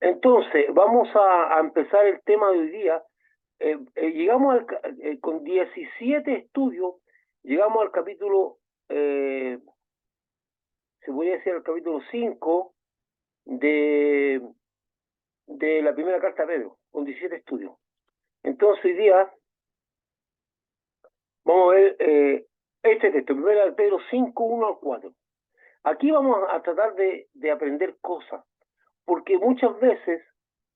Entonces, vamos a empezar el tema de hoy día. Llegamos con 17 estudios, llegamos al capítulo, se podría decir al capítulo 5 de, de la primera carta de Pedro, con 17 estudios. Entonces, hoy día vamos a ver este texto, primera de Pedro 5, 1 al 4. Aquí vamos a tratar de aprender cosas, porque muchas veces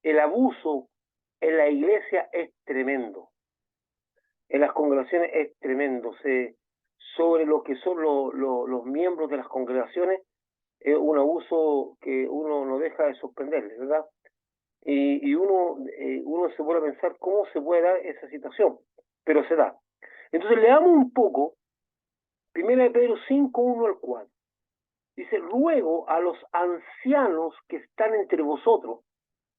el abuso en la iglesia es tremendo, en las congregaciones es tremendo. Sobre lo que son los miembros de las congregaciones es un abuso que uno no deja de sorprenderle, ¿verdad? Y uno se pone a pensar cómo se puede dar esa situación, pero se da. Entonces leamos un poco, primera de Pedro 5, 1 al 4. Dice, ruego a los ancianos que están entre vosotros,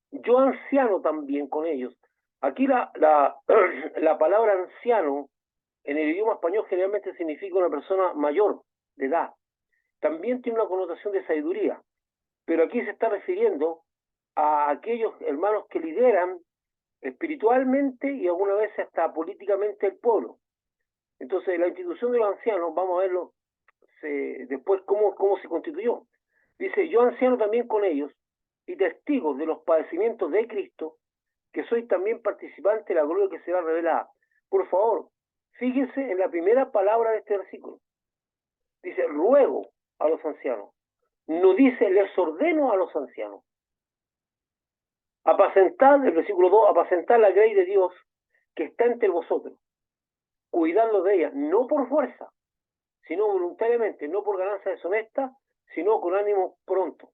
yo anciano también con ellos. Aquí la palabra anciano en el idioma español generalmente significa una persona mayor de edad. También tiene una connotación de sabiduría, pero aquí se está refiriendo a aquellos hermanos que lideran espiritualmente y alguna vez hasta políticamente el pueblo. Entonces, la institución de los ancianos, vamos a verlo después cómo se constituyó. Dice, yo anciano también con ellos y testigos de los padecimientos de Cristo, que soy también participante de la gloria que será revelada. Por favor, fíjense en la primera palabra de este versículo. Dice, ruego a los ancianos. No dice, les ordeno a los ancianos. Apacentar, el versículo 2, apacentar la grey de Dios que está entre vosotros, cuidando de ella, no por fuerza, sino voluntariamente, no por ganancia deshonesta, sino con ánimo pronto,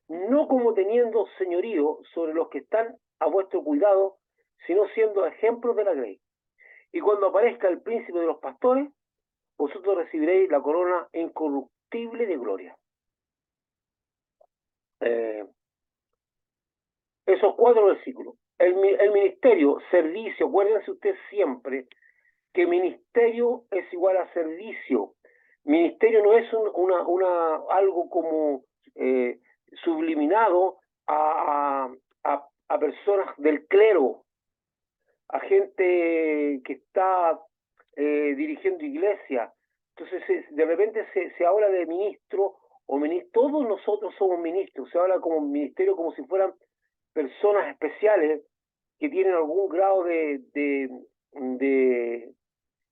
no como teniendo señorío sobre los que están a vuestro cuidado, sino siendo ejemplos de la grey. Y cuando aparezca el príncipe de los pastores, vosotros recibiréis la corona incorruptible de gloria. Esos 4 versículos. El ministerio, servicio, acuérdense ustedes siempre que ministerio es igual a servicio. Ministerio no es algo como subliminado a personas del clero, a gente que está dirigiendo iglesia. Entonces, de repente se habla de ministro o ministro. Todos nosotros somos ministros. Se habla como ministerio como si fueran personas especiales que tienen algún grado de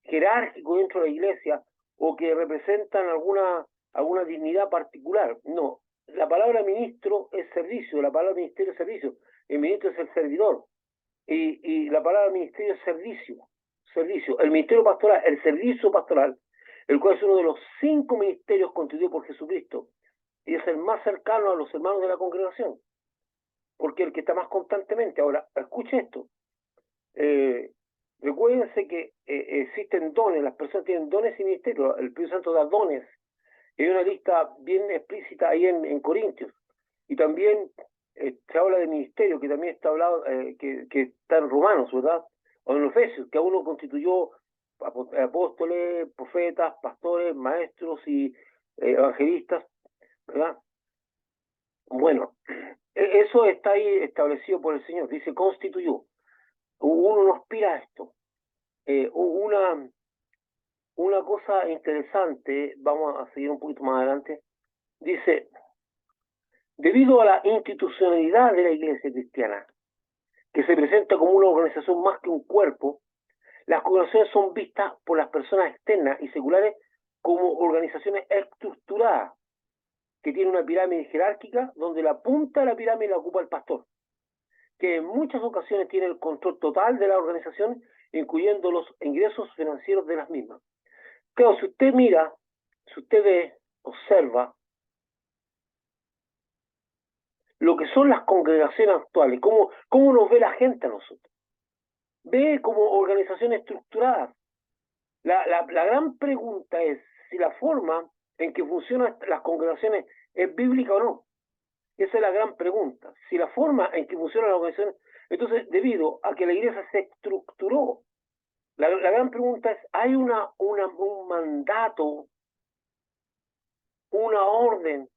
jerárquico dentro de la iglesia o que representan alguna dignidad particular. No, la palabra ministro es servicio, la palabra ministerio es servicio, el ministro es el servidor y la palabra ministerio es servicio. El ministerio pastoral, el servicio pastoral, el cual es uno de los 5 ministerios constituidos por Jesucristo y es el más cercano a los hermanos de la congregación, porque el que está más constantemente. Ahora, escuche esto. Recuérdense que existen dones, las personas tienen dones y ministerios, el Espíritu Santo da dones. Hay una lista bien explícita ahí en Corintios. Y también se habla de ministerio, que también está hablado, que está en Romanos, ¿verdad? O en Efesios, que a uno constituyó apóstoles, profetas, pastores, maestros y evangelistas, ¿verdad? Bueno, eso está ahí establecido por el Señor, dice constituyó. Uno no aspira a esto. Una cosa interesante, vamos a seguir un poquito más adelante, dice, debido a la institucionalidad de la iglesia cristiana, que se presenta como una organización más que un cuerpo, las congregaciones son vistas por las personas externas y seculares como organizaciones estructuradas, que tienen una pirámide jerárquica donde la punta de la pirámide la ocupa el pastor, que en muchas ocasiones tiene el control total de la organización, incluyendo los ingresos financieros de las mismas. Claro, si usted mira, si usted ve, observa lo que son las congregaciones actuales, cómo nos ve la gente a nosotros. Ve como organizaciones estructuradas. La gran pregunta es si la forma en que funcionan las congregaciones es bíblica o no. Esa es la gran pregunta. Si la forma en que funcionan las organizaciones, entonces debido a que la iglesia se estructuró, la gran pregunta es, ¿hay un mandato, una orden,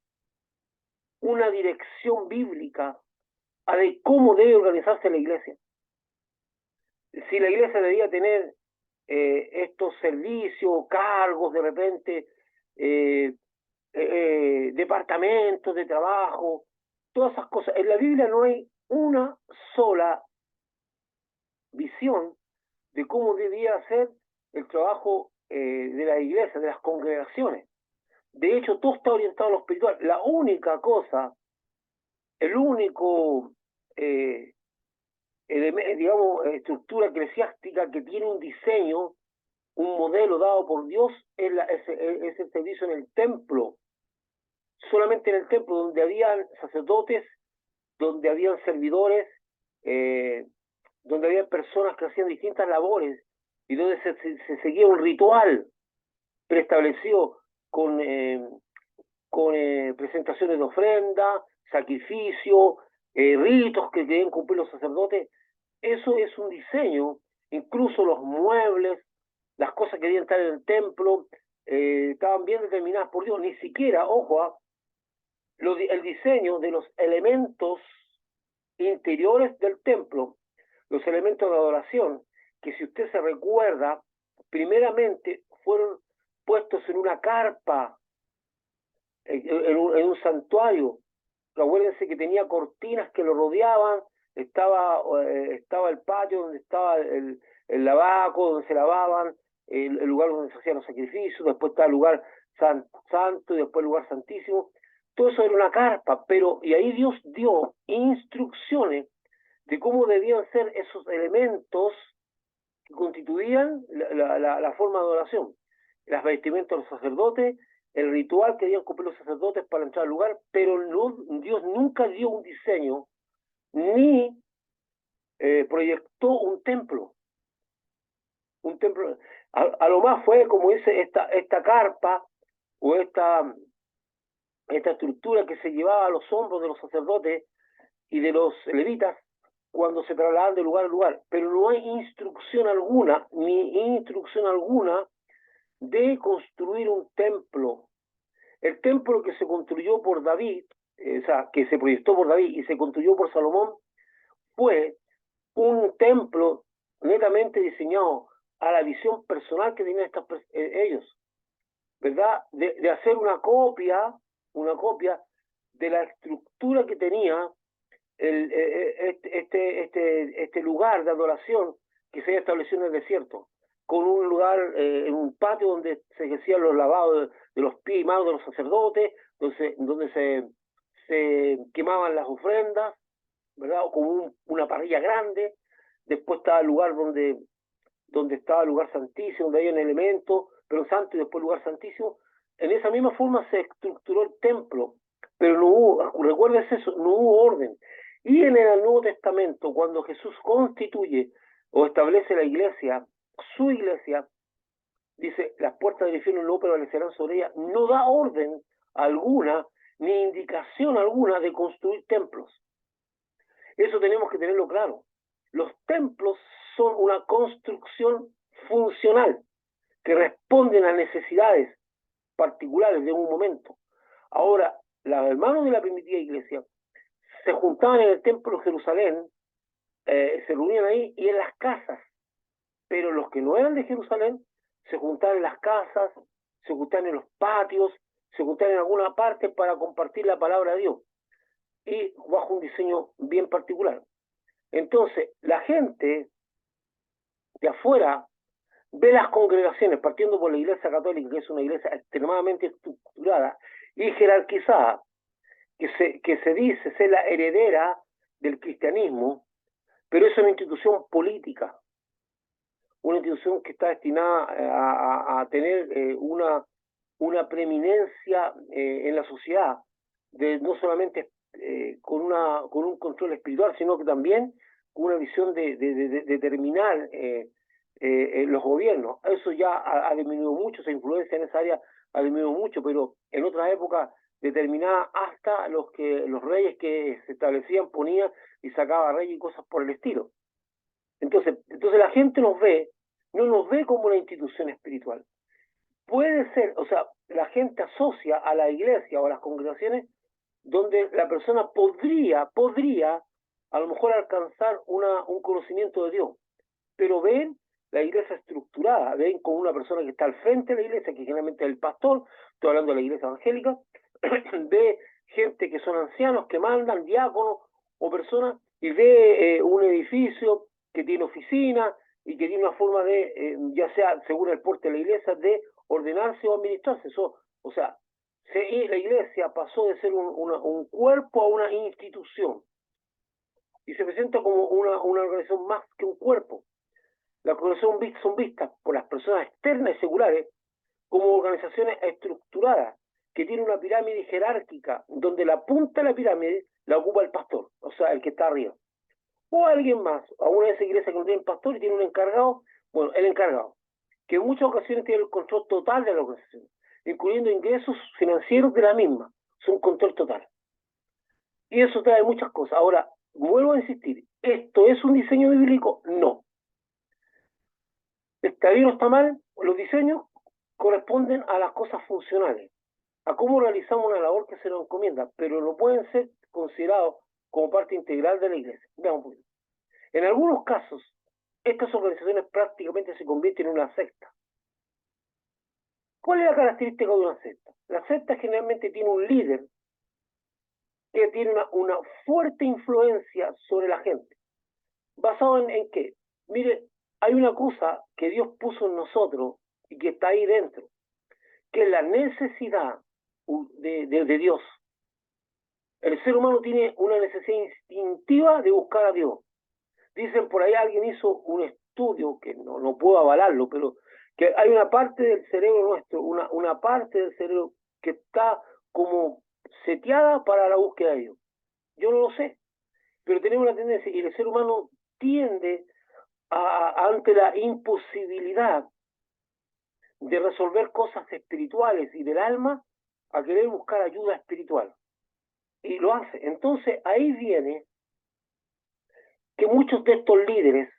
una dirección bíblica a de cómo debe organizarse la iglesia. Si la iglesia debía tener estos servicios, cargos, de repente, departamentos de trabajo, todas esas cosas. En la Biblia no hay una sola visión de cómo debía ser el trabajo de la iglesia, de las congregaciones. De hecho, todo está orientado a lo espiritual. La única cosa, el único, digamos, estructura eclesiástica que tiene un diseño, un modelo dado por Dios, es el servicio en el templo. Solamente en el templo, donde habían sacerdotes, donde habían servidores, donde había personas que hacían distintas labores y donde se seguía un ritual preestablecido con presentaciones de ofrenda, sacrificio, ritos que deben cumplir los sacerdotes. Eso es un diseño, incluso los muebles, las cosas que debían estar en el templo, estaban bien determinadas por Dios. Ni siquiera, ojo, el diseño de los elementos interiores del templo, los elementos de adoración, que si usted se recuerda, primeramente fueron puestos en una carpa, en un santuario. Acuérdense que tenía cortinas que lo rodeaban, estaba el patio donde estaba el lavaco, donde se lavaban, el lugar donde se hacían los sacrificios, después estaba el lugar santo y después el lugar santísimo. Todo eso era una carpa, y ahí Dios dio instrucciones de cómo debían ser esos elementos que constituían la forma de adoración. Las vestimentas de los sacerdotes, el ritual que debían cumplir los sacerdotes para entrar al lugar, pero Dios nunca dio un diseño ni proyectó un templo. Un templo, a lo más fue, como dice, esta carpa o esta estructura que se llevaba a los hombros de los sacerdotes y de los levitas cuando se trasladaban de lugar a lugar, pero no hay instrucción alguna, ni instrucción alguna de construir un templo. El templo que se construyó por David, o sea, que se proyectó por David y se construyó por Salomón, fue un templo netamente diseñado a la visión personal que tenían ellos, ¿verdad? De hacer una copia de la estructura que tenía este lugar de adoración que se había establecido en el desierto, con un lugar, en un patio donde se ejercían los lavados de los pies y manos de los sacerdotes, donde se quemaban las ofrendas, ¿verdad? O como una parrilla grande. Después estaba el lugar donde estaba el lugar santísimo, donde había un elemento, pero santo y después el lugar santísimo. En esa misma forma se estructuró el templo, pero no hubo, recuerdes eso, no hubo orden. Y en el Nuevo Testamento, cuando Jesús constituye o establece la iglesia, su iglesia, dice, las puertas del infierno no prevalecerán sobre ella, no da orden alguna, ni indicación alguna de construir templos. Eso tenemos que tenerlo claro. Los templos son una construcción funcional que responden a necesidades particulares de un momento. Ahora, los hermanos de la primitiva iglesia se juntaban en el templo de Jerusalén, se reunían ahí y en las casas, pero los que no eran de Jerusalén se juntaban en las casas, se juntaban en los patios, se juntaban en alguna parte para compartir la palabra de Dios y bajo un diseño bien particular. Entonces, la gente de afuera ve las congregaciones, partiendo por la Iglesia Católica, que es una iglesia extremadamente estructurada y jerarquizada, que se dice ser la heredera del cristianismo, pero es una institución política, una institución que está destinada a tener una preeminencia en la sociedad, no solamente con un control espiritual, sino que también con una visión de determinar los gobiernos. Eso ya ha disminuido mucho, esa influencia en esa área ha disminuido mucho, pero en otras épocas determinada hasta los reyes que se establecían ponían y sacaba reyes y cosas por el estilo. Entonces la gente no nos ve como una institución espiritual. Puede ser, o sea, la gente asocia a la iglesia o a las congregaciones donde la persona podría a lo mejor alcanzar un conocimiento de Dios, pero ven la iglesia estructurada, ven con una persona que está al frente de la iglesia, que generalmente es el pastor, estoy hablando de la iglesia evangélica, ve gente que son ancianos, que mandan, diáconos o personas, y ve un edificio que tiene oficina y que tiene una forma de, ya sea según el porte de la iglesia, de ordenarse o administrarse. Eso, o sea, la iglesia pasó de ser un cuerpo a una institución y se presenta como una organización más que un cuerpo. Las organizaciones son vistas por las personas externas y seculares como organizaciones estructuradas que tienen una pirámide jerárquica donde la punta de la pirámide la ocupa el pastor, o sea, el que está arriba. O alguien más, a una de esas iglesias que no tiene pastor y tiene un encargado, bueno, el encargado, que en muchas ocasiones tiene el control total de la organización, incluyendo ingresos financieros de la misma. Es un control total. Y eso trae muchas cosas. Ahora, vuelvo a insistir, ¿esto es un diseño bíblico? No. ¿Está bien o está mal? Los diseños corresponden a las cosas funcionales, a cómo realizamos una labor que se nos encomienda, pero no pueden ser considerados como parte integral de la iglesia. Veamos un poquito. En algunos casos, estas organizaciones prácticamente se convierten en una secta. ¿Cuál es la característica de una secta? La secta generalmente tiene un líder que tiene una fuerte influencia sobre la gente. ¿Basado en qué? Mire, hay una cosa que Dios puso en nosotros y que está ahí dentro, que es la necesidad de Dios. El ser humano tiene una necesidad instintiva de buscar a Dios. Dicen por ahí, alguien hizo un estudio, que no puedo avalarlo, pero que hay una parte del cerebro nuestro, una parte del cerebro que está como seteada para la búsqueda de Dios. Yo no lo sé, pero tenemos una tendencia, y el ser humano tiende ante la imposibilidad de resolver cosas espirituales y del alma, a querer buscar ayuda espiritual. Y lo hace. Entonces ahí viene que muchos de estos líderes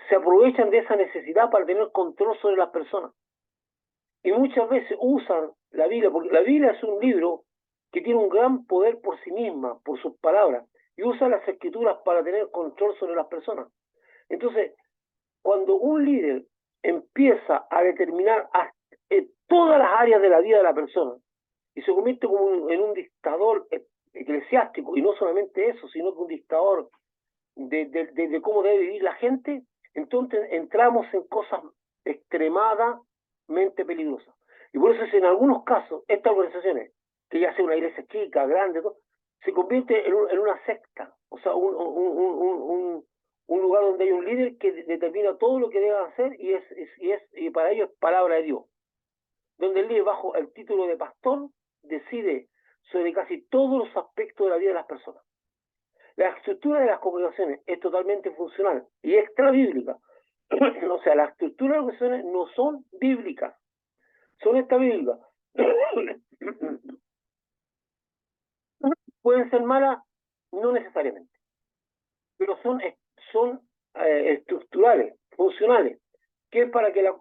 se aprovechan de esa necesidad para tener control sobre las personas. Y muchas veces usan la Biblia, porque la Biblia es un libro que tiene un gran poder por sí misma, por sus palabras, y usa las escrituras para tener control sobre las personas. Entonces, cuando un líder empieza a determinar todas las áreas de la vida de la persona y se convierte como en un dictador eclesiástico, y no solamente eso, sino que un dictador de cómo debe vivir la gente, entonces entramos en cosas extremadamente peligrosas. Y por eso es, en algunos casos, estas organizaciones, que ya sea una iglesia chica, grande, todo, se convierte en una secta, o sea, un lugar donde hay un líder que determina todo lo que deben hacer y para ellos es palabra de Dios. Donde el líder, bajo el título de pastor, decide sobre casi todos los aspectos de la vida de las personas. La estructura de las congregaciones es totalmente funcional y extra bíblica. O sea, las estructuras de las congregaciones no son bíblicas, son extra bíblicas. Pueden ser malas, no necesariamente, pero son estructurales, funcionales, que es para que la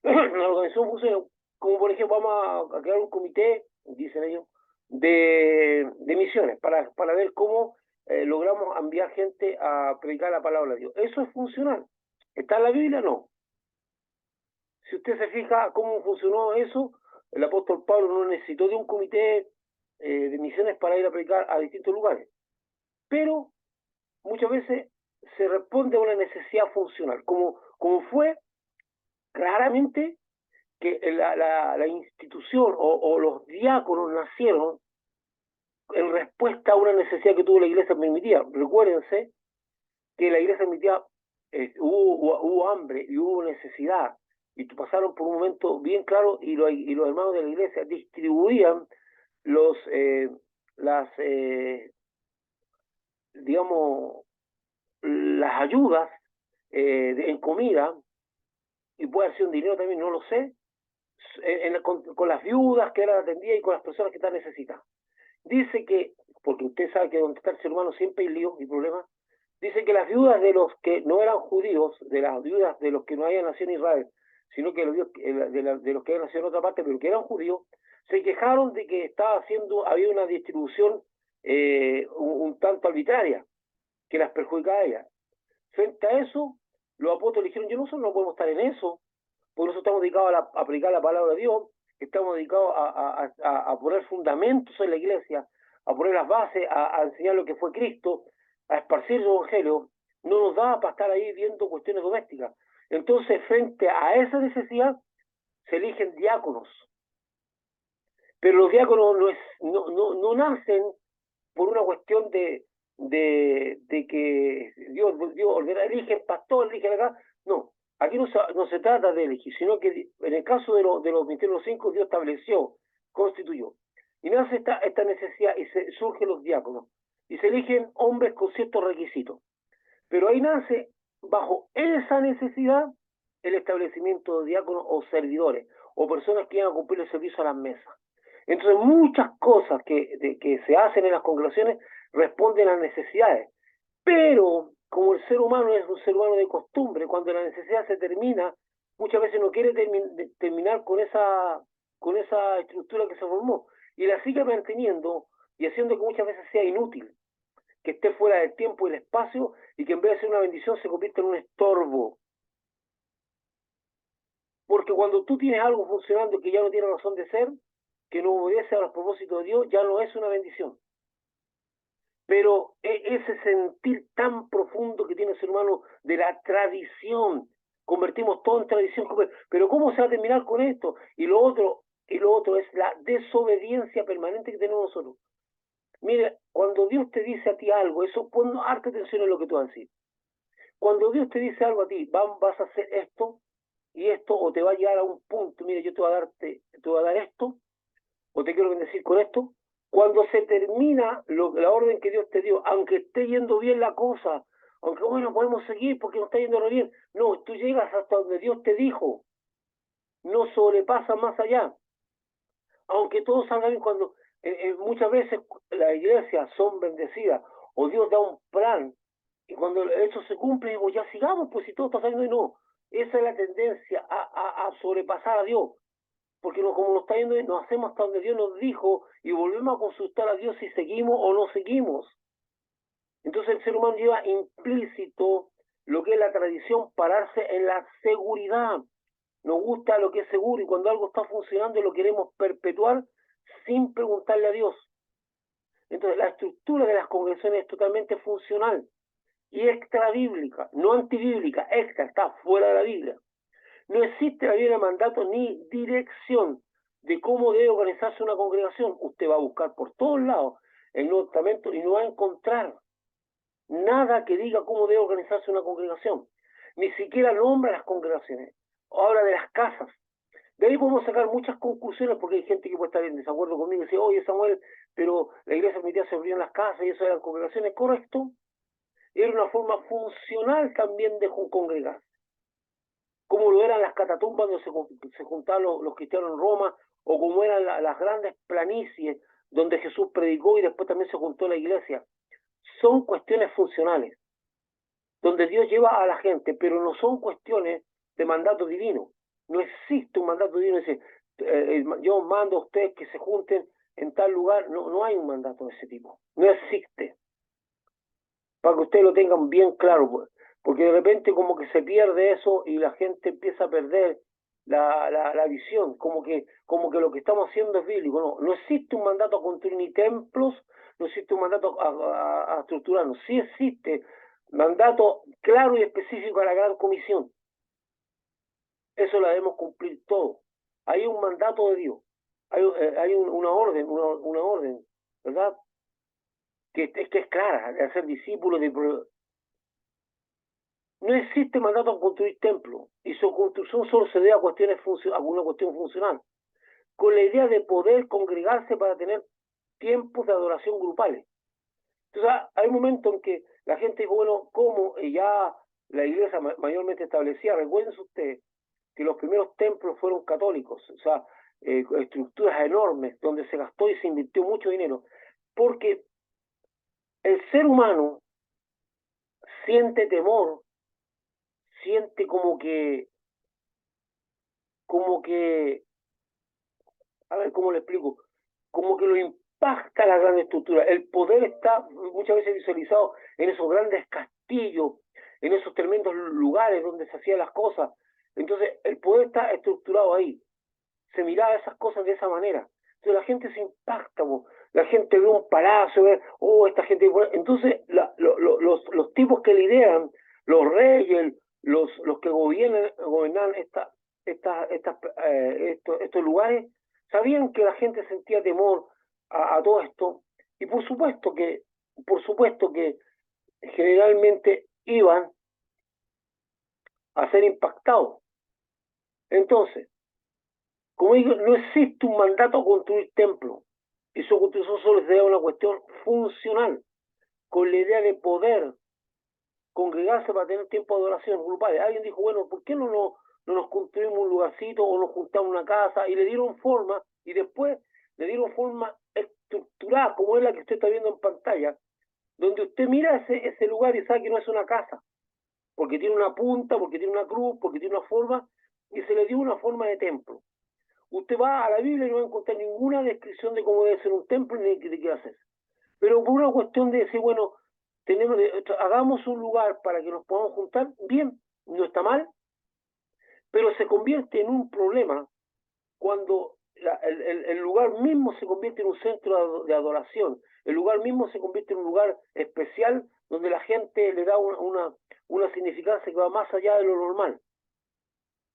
organización funcione. Como por ejemplo, vamos a crear un comité, dicen ellos, de misiones para ver cómo logramos enviar gente a predicar la palabra de Dios. Eso es funcional. ¿Está en la Biblia? No. Si usted se fija cómo funcionó eso, el apóstol Pablo no necesitó de un comité de misiones para ir a predicar a distintos lugares. Pero muchas veces se responde a una necesidad funcional, como fue claramente que la institución o los diáconos nacieron en respuesta a una necesidad que tuvo la iglesia primitiva. Recuérdense que la iglesia primitiva hubo hambre y hubo necesidad, y pasaron por un momento bien claro, y los hermanos de la iglesia distribuían las digamos, las ayudas en comida, y puede ser un dinero también, no lo sé, con las viudas que eran atendidas y con las personas que están necesitadas. Dice que, porque usted sabe que donde está el ser humano siempre hay líos y problemas, dice que las viudas de los que no eran judíos, de las viudas de los que no habían nacido en Israel, sino que de los que habían nacido en otra parte, pero que eran judíos, se quejaron de que había una distribución un tanto arbitraria, que las perjudica a ellas. Frente a eso, los apóstoles dijeron, yo nosotros no podemos estar en eso, porque nosotros estamos dedicados a aplicar la palabra de Dios, estamos dedicados a poner fundamentos en la iglesia, a poner las bases, a enseñar lo que fue Cristo, a esparcir el evangelio. No nos da para estar ahí viendo cuestiones domésticas. Entonces, frente a esa necesidad, se eligen diáconos. Pero los diáconos no nacen por una cuestión de que Dios elige pastor, elige acá. No, aquí no se trata de elegir, sino que en el caso de los ministerios 5, Dios estableció, constituyó. Y nace esta necesidad y surgen los diáconos. Y se eligen hombres con ciertos requisitos. Pero ahí nace, bajo esa necesidad, el establecimiento de diáconos o servidores, o personas que iban a cumplir el servicio a las mesas. Entonces, muchas cosas que se hacen en las congregaciones responden a necesidades. Pero, como el ser humano es un ser humano de costumbre, cuando la necesidad se termina, muchas veces no quiere terminar con esa estructura que se formó. Y la sigue manteniendo y haciendo que muchas veces sea inútil, que esté fuera del tiempo y el espacio, y que en vez de ser una bendición se convierta en un estorbo. Porque cuando tú tienes algo funcionando que ya no tiene razón de ser, que no obedece a los propósitos de Dios, ya no es una bendición. Pero ese sentir tan profundo que tiene el ser humano de la tradición, convertimos todo en tradición, pero ¿cómo se va a terminar con esto? Y lo otro es la desobediencia permanente que tenemos nosotros. Mira, cuando Dios te dice a ti algo, eso, pon harta atención en lo que tú vas a decir. Cuando Dios te dice algo a ti, vas a hacer esto y esto, o te va a llegar a un punto, mire, yo te voy a dar esto, o te quiero bendecir con esto. Cuando se termina la orden que Dios te dio, aunque esté yendo bien la cosa, aunque bueno, podemos seguir porque no está yendo bien, no, tú llegas hasta donde Dios te dijo, no sobrepasas más allá. Aunque todo salga bien, cuando muchas veces las iglesias son bendecidas, o Dios da un plan, y cuando eso se cumple, digo, ya sigamos, pues si todo está saliendo y no. Esa es la tendencia a sobrepasar a Dios, porque como nos está yendo, nos hacemos hasta donde Dios nos dijo y volvemos a consultar a Dios si seguimos o no seguimos. Entonces el ser humano lleva implícito lo que es la tradición, pararse en la seguridad. Nos gusta lo que es seguro y cuando algo está funcionando lo queremos perpetuar sin preguntarle a Dios. Entonces la estructura de las congregaciones es totalmente funcional y extra bíblica, no antibíblica, extra, está fuera de la Biblia. No existe la Biblia de mandato ni dirección de cómo debe organizarse una congregación. Usted va a buscar por todos lados el Nuevo Testamento y no va a encontrar nada que diga cómo debe organizarse una congregación. Ni siquiera nombra las congregaciones. Habla de las casas. De ahí podemos sacar muchas conclusiones porque hay gente que puede estar en desacuerdo conmigo y decir, oye Samuel, pero la iglesia permitía se abrían las casas y eso eran congregaciones. Correcto. Era una forma funcional también de congregarse, como lo eran las catatumbas donde se juntaban los cristianos en Roma, o como eran las grandes planicies donde Jesús predicó y después también se juntó la iglesia. Son cuestiones funcionales, donde Dios lleva a la gente, pero no son cuestiones de mandato divino. No existe un mandato divino, dice, yo mando a ustedes que se junten en tal lugar. No hay un mandato de ese tipo, no existe. Para que ustedes lo tengan bien claro, pues, porque de repente como que se pierde eso y la gente empieza a perder la visión, como que lo que estamos haciendo es bíblico. No existe un mandato a construir ni templos, no existe un mandato a estructurarnos. Sí existe mandato claro y específico a la gran comisión. Eso lo debemos cumplir todo. Hay un mandato de Dios, hay una orden, ¿verdad? Que es clara, de hacer discípulos, no existe mandato a construir templos y su construcción solo se debe a alguna cuestión funcional, con la idea de poder congregarse para tener tiempos de adoración grupales. Entonces hay un momento en que la gente dice, bueno, ¿cómo? Y ya la iglesia mayormente establecida, recuerden ustedes que los primeros templos fueron católicos, o sea, estructuras enormes donde se gastó y se invirtió mucho dinero, porque el ser humano siente temor, siente como que, a ver cómo le explico, como que lo impacta la gran estructura. El poder está muchas veces visualizado en esos grandes castillos, en esos tremendos lugares donde se hacían las cosas. Entonces, el poder está estructurado ahí. Se miraba esas cosas de esa manera. Entonces la gente se impacta, la gente ve un palacio, ve, oh, esta gente... Entonces los tipos que lideran, los reyes, los que gobernan estos lugares, sabían que la gente sentía temor a todo esto, y por supuesto que generalmente iban a ser impactados. Entonces, como digo, no existe un mandato a construir templos, y su construcción solo se da una cuestión funcional, con la idea de poder congregarse para tener tiempo de adoración grupal. Alguien dijo, bueno, ¿por qué no nos construimos un lugarcito o nos juntamos una casa? Y le dieron forma, y después le dieron forma estructurada, como es la que usted está viendo en pantalla, donde usted mira ese lugar y sabe que no es una casa, porque tiene una punta, porque tiene una cruz, porque tiene una forma, y se le dio una forma de templo. Usted va a la Biblia y no va a encontrar ninguna descripción de cómo debe ser un templo ni de qué hacer. Pero por una cuestión de decir, bueno, hagamos un lugar para que nos podamos juntar, bien, no está mal, pero se convierte en un problema cuando el lugar mismo se convierte en un centro de adoración, el lugar mismo se convierte en un lugar especial donde la gente le da una significancia que va más allá de lo normal,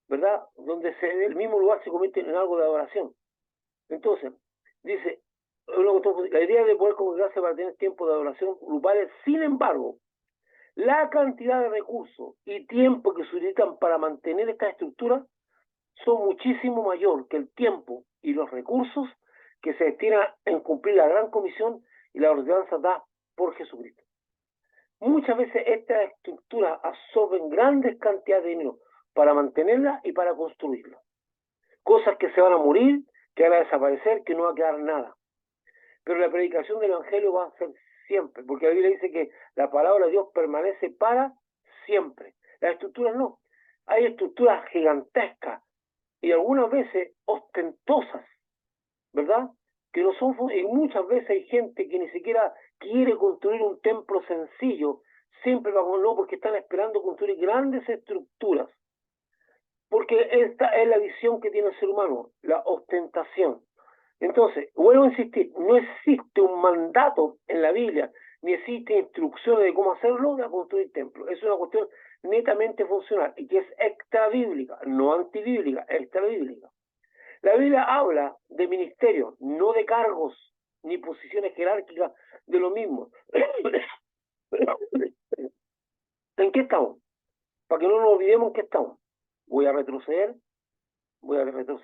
¿verdad? Donde el mismo lugar se convierte en algo de adoración. Entonces, dice, la idea de poder congregarse para tener tiempo de adoración grupales, sin embargo, la cantidad de recursos y tiempo que se utilizan para mantener esta estructura son muchísimo mayor que el tiempo y los recursos que se destinan en cumplir la gran comisión y la ordenanza dada por Jesucristo. Muchas veces estas estructuras absorben grandes cantidades de dinero para mantenerla y para construirla. Cosas que se van a morir, que van a desaparecer, que no va a quedar nada. Pero la predicación del Evangelio va a ser siempre, porque la Biblia dice que la palabra de Dios permanece para siempre. Las estructuras no. Hay estructuras gigantescas y algunas veces ostentosas, ¿verdad? Que no son, y muchas veces hay gente que ni siquiera quiere construir un templo sencillo, siempre va con no, porque están esperando construir grandes estructuras. Porque esta es la visión que tiene el ser humano, la ostentación. Entonces, vuelvo a insistir, no existe un mandato en la Biblia, ni existe instrucciones de cómo hacerlo de construir templos. Es una cuestión netamente funcional y que es extrabíblica, no antibíblica, extrabíblica. La Biblia habla de ministerios, no de cargos ni posiciones jerárquicas de lo mismo. ¿En qué estamos? Para que no nos olvidemos en qué estamos. Voy a retroceder.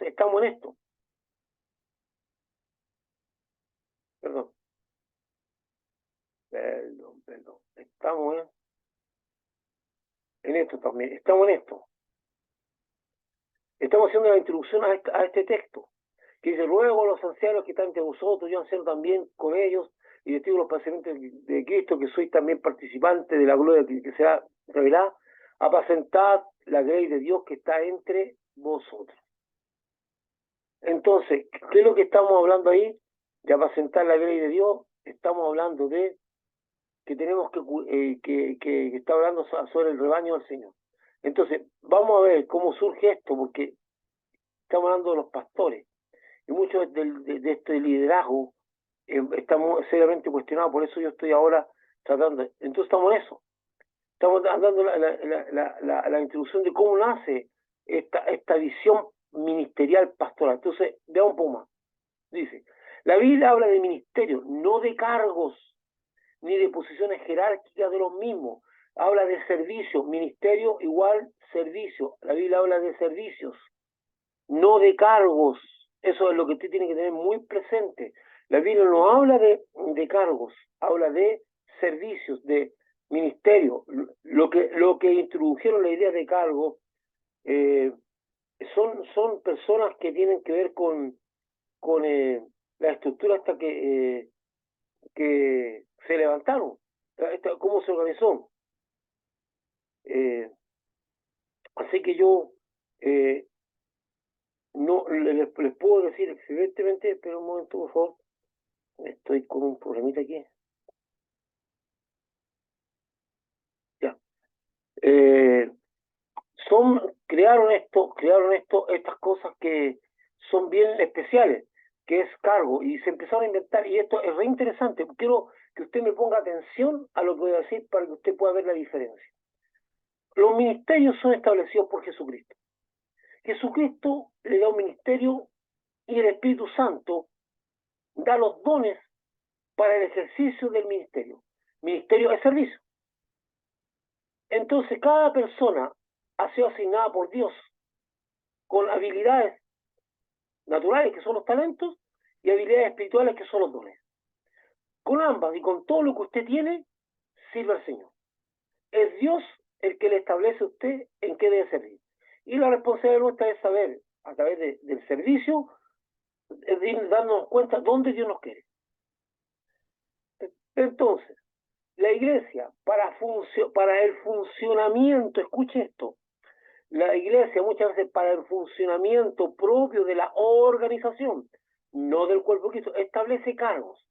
Estamos en esto. Perdón. Estamos en esto también. Estamos en esto. Estamos haciendo la introducción a este texto, que dice, ruego a los ancianos que están entre vosotros, yo anciano también con ellos, y les digo los pacientes de Cristo, que sois también participantes de la gloria que será revelada, apacentad la grey de Dios que está entre vosotros. Entonces, ¿qué es lo que estamos hablando ahí? De apacentar la grey de Dios, estamos hablando de que tenemos que está hablando sobre el rebaño del Señor. Entonces, vamos a ver cómo surge esto, porque estamos hablando de los pastores, y mucho de este liderazgo estamos seriamente cuestionados, por eso yo estoy ahora tratando, entonces estamos en eso, estamos dando la introducción de cómo nace esta visión ministerial pastoral. Entonces, veamos un poco más. Dice, la Biblia habla de ministerio, no de cargos, ni de posiciones jerárquicas de los mismos. Habla de servicio, ministerio igual servicio. La Biblia habla de servicios, no de cargos. Eso es lo que usted tiene que tener muy presente. La Biblia no habla de cargos, habla de servicios, de ministerio. Lo que introdujeron la idea de cargo son personas que tienen que ver con la estructura hasta que se levantaron, cómo se organizó. Así que yo no les puedo decir excelentemente, pero un momento, por favor. Estoy con un problemita aquí. Ya. Eh, estas cosas que son bien especiales, que es cargo, y se empezaron a inventar, y esto es re interesante. Quiero que usted me ponga atención a lo que voy a decir para que usted pueda ver la diferencia. Los ministerios son establecidos por Jesucristo. Jesucristo le da un ministerio y el Espíritu Santo da los dones para el ejercicio del ministerio. Ministerio es servicio. Entonces, cada persona ha sido asignada por Dios con habilidades naturales, que son los talentos, y habilidades espirituales, que son los dones. Con ambas y con todo lo que usted tiene, sirve al Señor. Es Dios el que le establece a usted en qué debe servir. Y la responsabilidad nuestra es saber, a través del servicio, es ir dándonos cuenta dónde Dios nos quiere. Entonces, la iglesia, para el funcionamiento, escuche esto, la iglesia muchas veces para el funcionamiento propio de la organización, no del cuerpo de Cristo, establece cargos,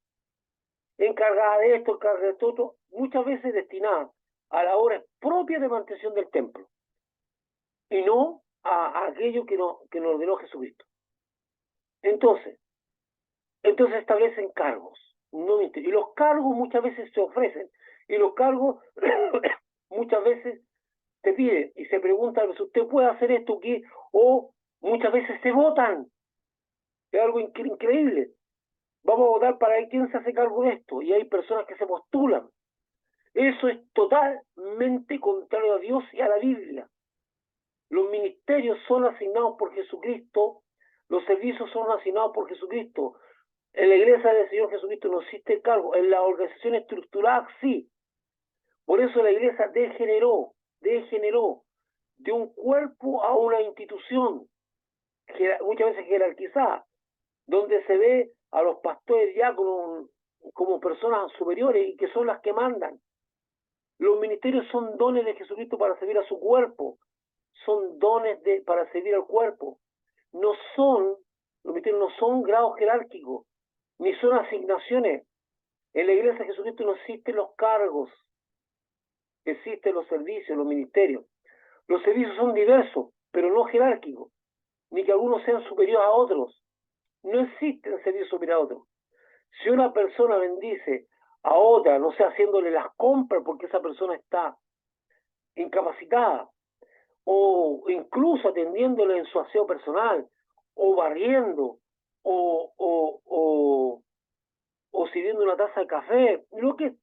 encargada de esto, encargada de esto, otro, muchas veces destinada a la obra propia de mantención del templo y no a aquello que nos ordenó Jesucristo. Entonces establecen cargos, no y los cargos muchas veces se ofrecen, y los cargos muchas veces se piden y se pregunta si usted puede hacer esto, ¿qué? O muchas veces se votan, es algo increíble. Vamos a votar para ver quién se hace cargo de esto, y hay personas que se postulan. Eso es totalmente contrario a Dios y a la Biblia. Los ministerios son asignados por Jesucristo, los servicios son asignados por Jesucristo. En la iglesia del Señor Jesucristo no existe cargo, en la organización estructurada sí. Por eso la iglesia degeneró de un cuerpo a una institución, muchas veces jerarquizada, donde se ve a los pastores diáconos como personas superiores y que son las que mandan. Los ministerios son dones de Jesucristo para servir a su cuerpo, son dones para servir al cuerpo. Los ministerios no son grados jerárquicos, ni son asignaciones. En la iglesia de Jesucristo no existen los cargos, existen los servicios, los ministerios. Los servicios son diversos, pero no jerárquicos, ni que algunos sean superiores a otros. No existen servicios superiores a otros. Si una persona bendice a otra, no sé, haciéndole las compras porque esa persona está incapacitada, o incluso atendiéndole en su aseo personal, o barriendo, o sirviendo una taza de café, lo que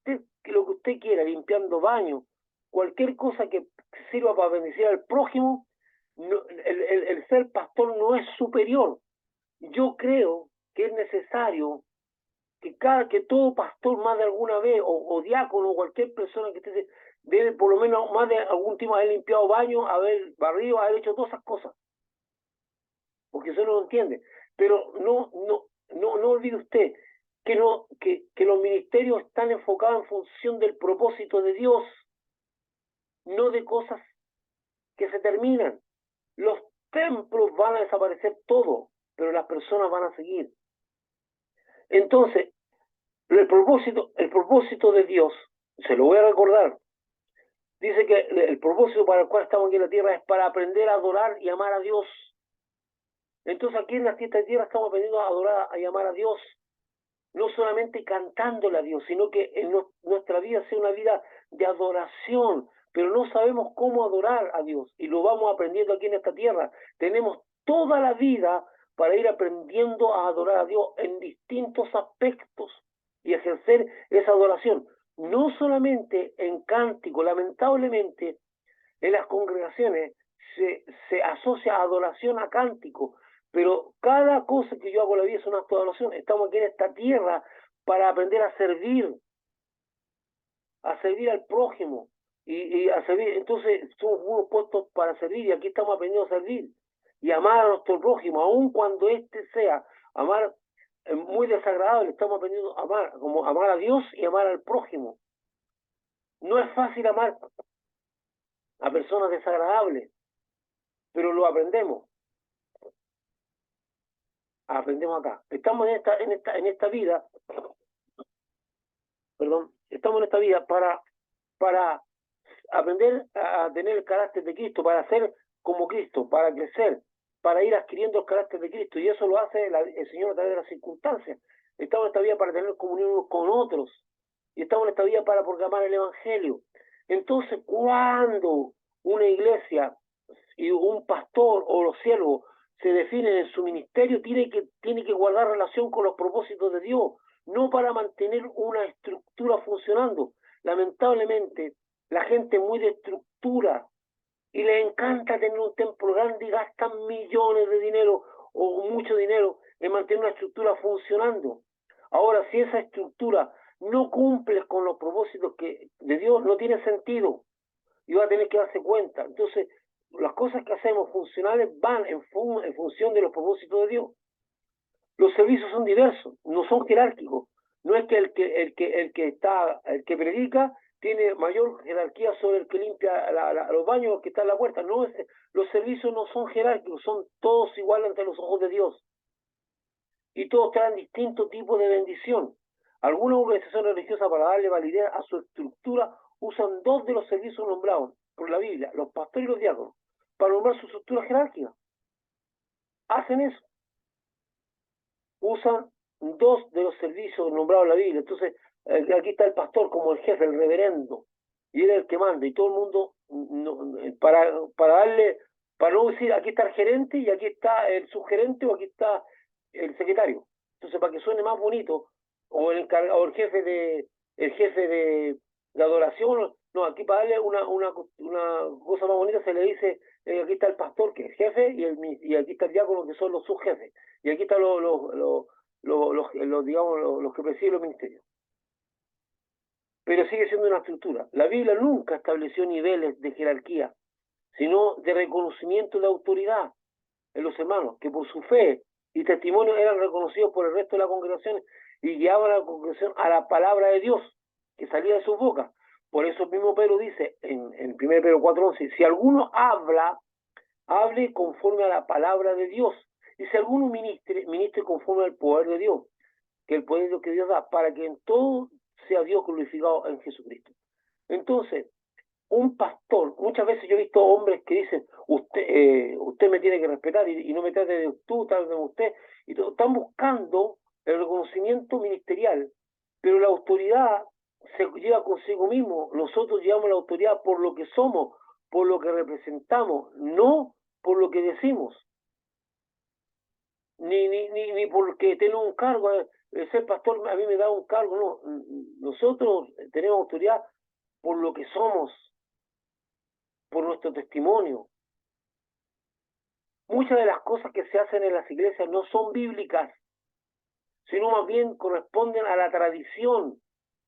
usted quiera, limpiando baños, cualquier cosa que sirva para bendecir al prójimo, no, el ser pastor no es superior. Yo creo que es necesario que todo pastor más de alguna vez, o diácono, o cualquier persona que esté, debe por lo menos más de algún tiempo haber limpiado baños, haber barrido, haber hecho todas esas cosas, porque eso no lo entiende. Pero no olvide usted que los ministerios están enfocados en función del propósito de Dios, no de cosas que se terminan. Los templos van a desaparecer todo, pero las personas van a seguir. Entonces, el propósito de Dios, se lo voy a recordar, dice que el propósito para el cual estamos aquí en la tierra es para aprender a adorar y amar a Dios. Entonces aquí en esta tierra estamos aprendiendo a adorar y amar a Dios, no solamente cantándole a Dios, sino que en nuestra vida sea una vida de adoración, pero no sabemos cómo adorar a Dios y lo vamos aprendiendo aquí en esta tierra. Tenemos toda la vida para ir aprendiendo a adorar a Dios en distintos aspectos y ejercer esa adoración, no solamente en cántico. Lamentablemente en las congregaciones se asocia adoración a cántico, pero cada cosa que yo hago en la vida es un acto de adoración. Estamos aquí en esta tierra para aprender a servir al prójimo y a servir. Entonces somos unos puestos para servir, y aquí estamos aprendiendo a servir y amar a nuestro prójimo, aun cuando este sea amar muy desagradable. Estamos aprendiendo a amar, como amar a Dios y amar al prójimo. No es fácil amar a personas desagradables, pero lo aprendemos. aprendemos acá. Estamos en esta vida, perdón, estamos en esta vida para aprender a tener el carácter de Cristo, para ser como Cristo, para crecer, para ir adquiriendo el carácter de Cristo, y eso lo hace el Señor a través de las circunstancias. Estamos en esta vida para tener comunión unos con otros, y estamos en esta vida para proclamar el Evangelio. Entonces, cuando una iglesia y un pastor o los siervos se definen en su ministerio, tiene que guardar relación con los propósitos de Dios, no para mantener una estructura funcionando. Lamentablemente, la gente muy de estructura y les encanta tener un templo grande y gastan millones de dinero o mucho dinero en mantener una estructura funcionando. Ahora, si esa estructura no cumple con los propósitos de Dios, no tiene sentido y va a tener que darse cuenta. Entonces, las cosas que hacemos funcionales van en función de los propósitos de Dios. Los servicios son diversos, no son jerárquicos. No es que el que predica tiene mayor jerarquía sobre el que limpia los baños o el que está en la puerta. No, los servicios no son jerárquicos, son todos iguales ante los ojos de Dios. Y todos traen distintos tipos de bendición. Algunas organizaciones religiosas, para darle validez a su estructura, usan dos de los servicios nombrados por la Biblia, los pastores y los diáconos, para nombrar su estructura jerárquica. Hacen eso. Usan dos de los servicios nombrados en la Biblia. Entonces, aquí está el pastor como el jefe, el reverendo, y él es el que manda, y todo el mundo, para no decir aquí está el gerente y aquí está el subgerente o aquí está el secretario. Entonces, para que suene más bonito, o el jefe de adoración, no, aquí para darle una cosa más bonita se le dice, aquí está el pastor, que es el jefe, y aquí está el diácono, que son los subjefes, y aquí están los que presiden los ministerios. Pero sigue siendo una estructura. La Biblia nunca estableció niveles de jerarquía, sino de reconocimiento de autoridad en los hermanos, que por su fe y testimonio eran reconocidos por el resto de la congregación y guiaban a la congregación a la palabra de Dios que salía de sus bocas. Por eso el mismo Pedro dice en 1 Pedro 4:11, si alguno hable conforme a la palabra de Dios, y si alguno ministre conforme al poder de Dios, que el poder que Dios da, para que en todo sea Dios glorificado en Jesucristo. Entonces, un pastor, muchas veces yo he visto hombres que dicen, usted me tiene que respetar y no me trate de tú, trate de usted, y todo, están buscando el reconocimiento ministerial, pero la autoridad se lleva consigo mismo. Nosotros llevamos la autoridad por lo que somos, por lo que representamos, no por lo que decimos, ni porque tengo un cargo. Ser pastor a mí me da un cargo, no. Nosotros tenemos autoridad por lo que somos, por nuestro testimonio. Muchas de las cosas que se hacen en las iglesias no son bíblicas, sino más bien corresponden a la tradición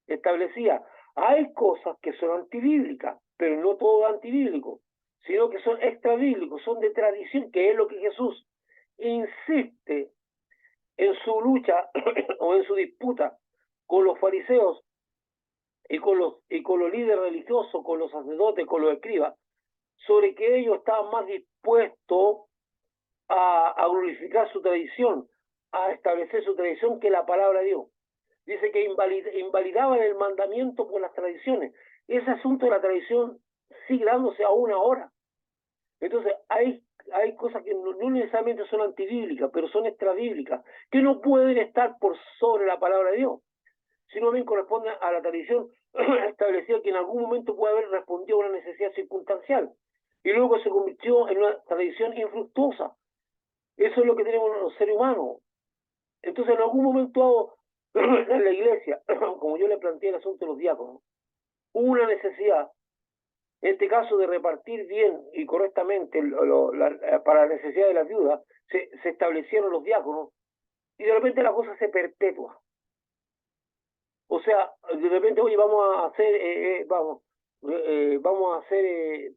establecida. Hay cosas que son antibíblicas, pero no todo antibíblico, sino que son extrabíblicos, son de tradición, que es lo que Jesús insiste en su lucha o en su disputa con los fariseos y con los líderes religiosos, con los sacerdotes, con los escribas, sobre que ellos estaban más dispuestos a glorificar su tradición, a establecer su tradición que la palabra de Dios. Dice que invalidaban el mandamiento por las tradiciones. Ese asunto de la tradición sigue dándose aún ahora. Entonces hay cosas que no necesariamente son antibíblicas, pero son extrabíblicas, que no pueden estar por sobre la palabra de Dios, sino bien corresponden a la tradición establecida, que en algún momento puede haber respondido a una necesidad circunstancial y luego se convirtió en una tradición infructuosa. Eso es lo que tenemos los seres humanos. Entonces, en algún momento en la iglesia, como yo le planteé el asunto de los diáconos, hubo una necesidad, en este caso, de repartir bien y correctamente para la necesidad de las viudas. Se establecieron los diáconos y de repente la cosa se perpetúa. O sea, de repente, oye, vamos a hacer,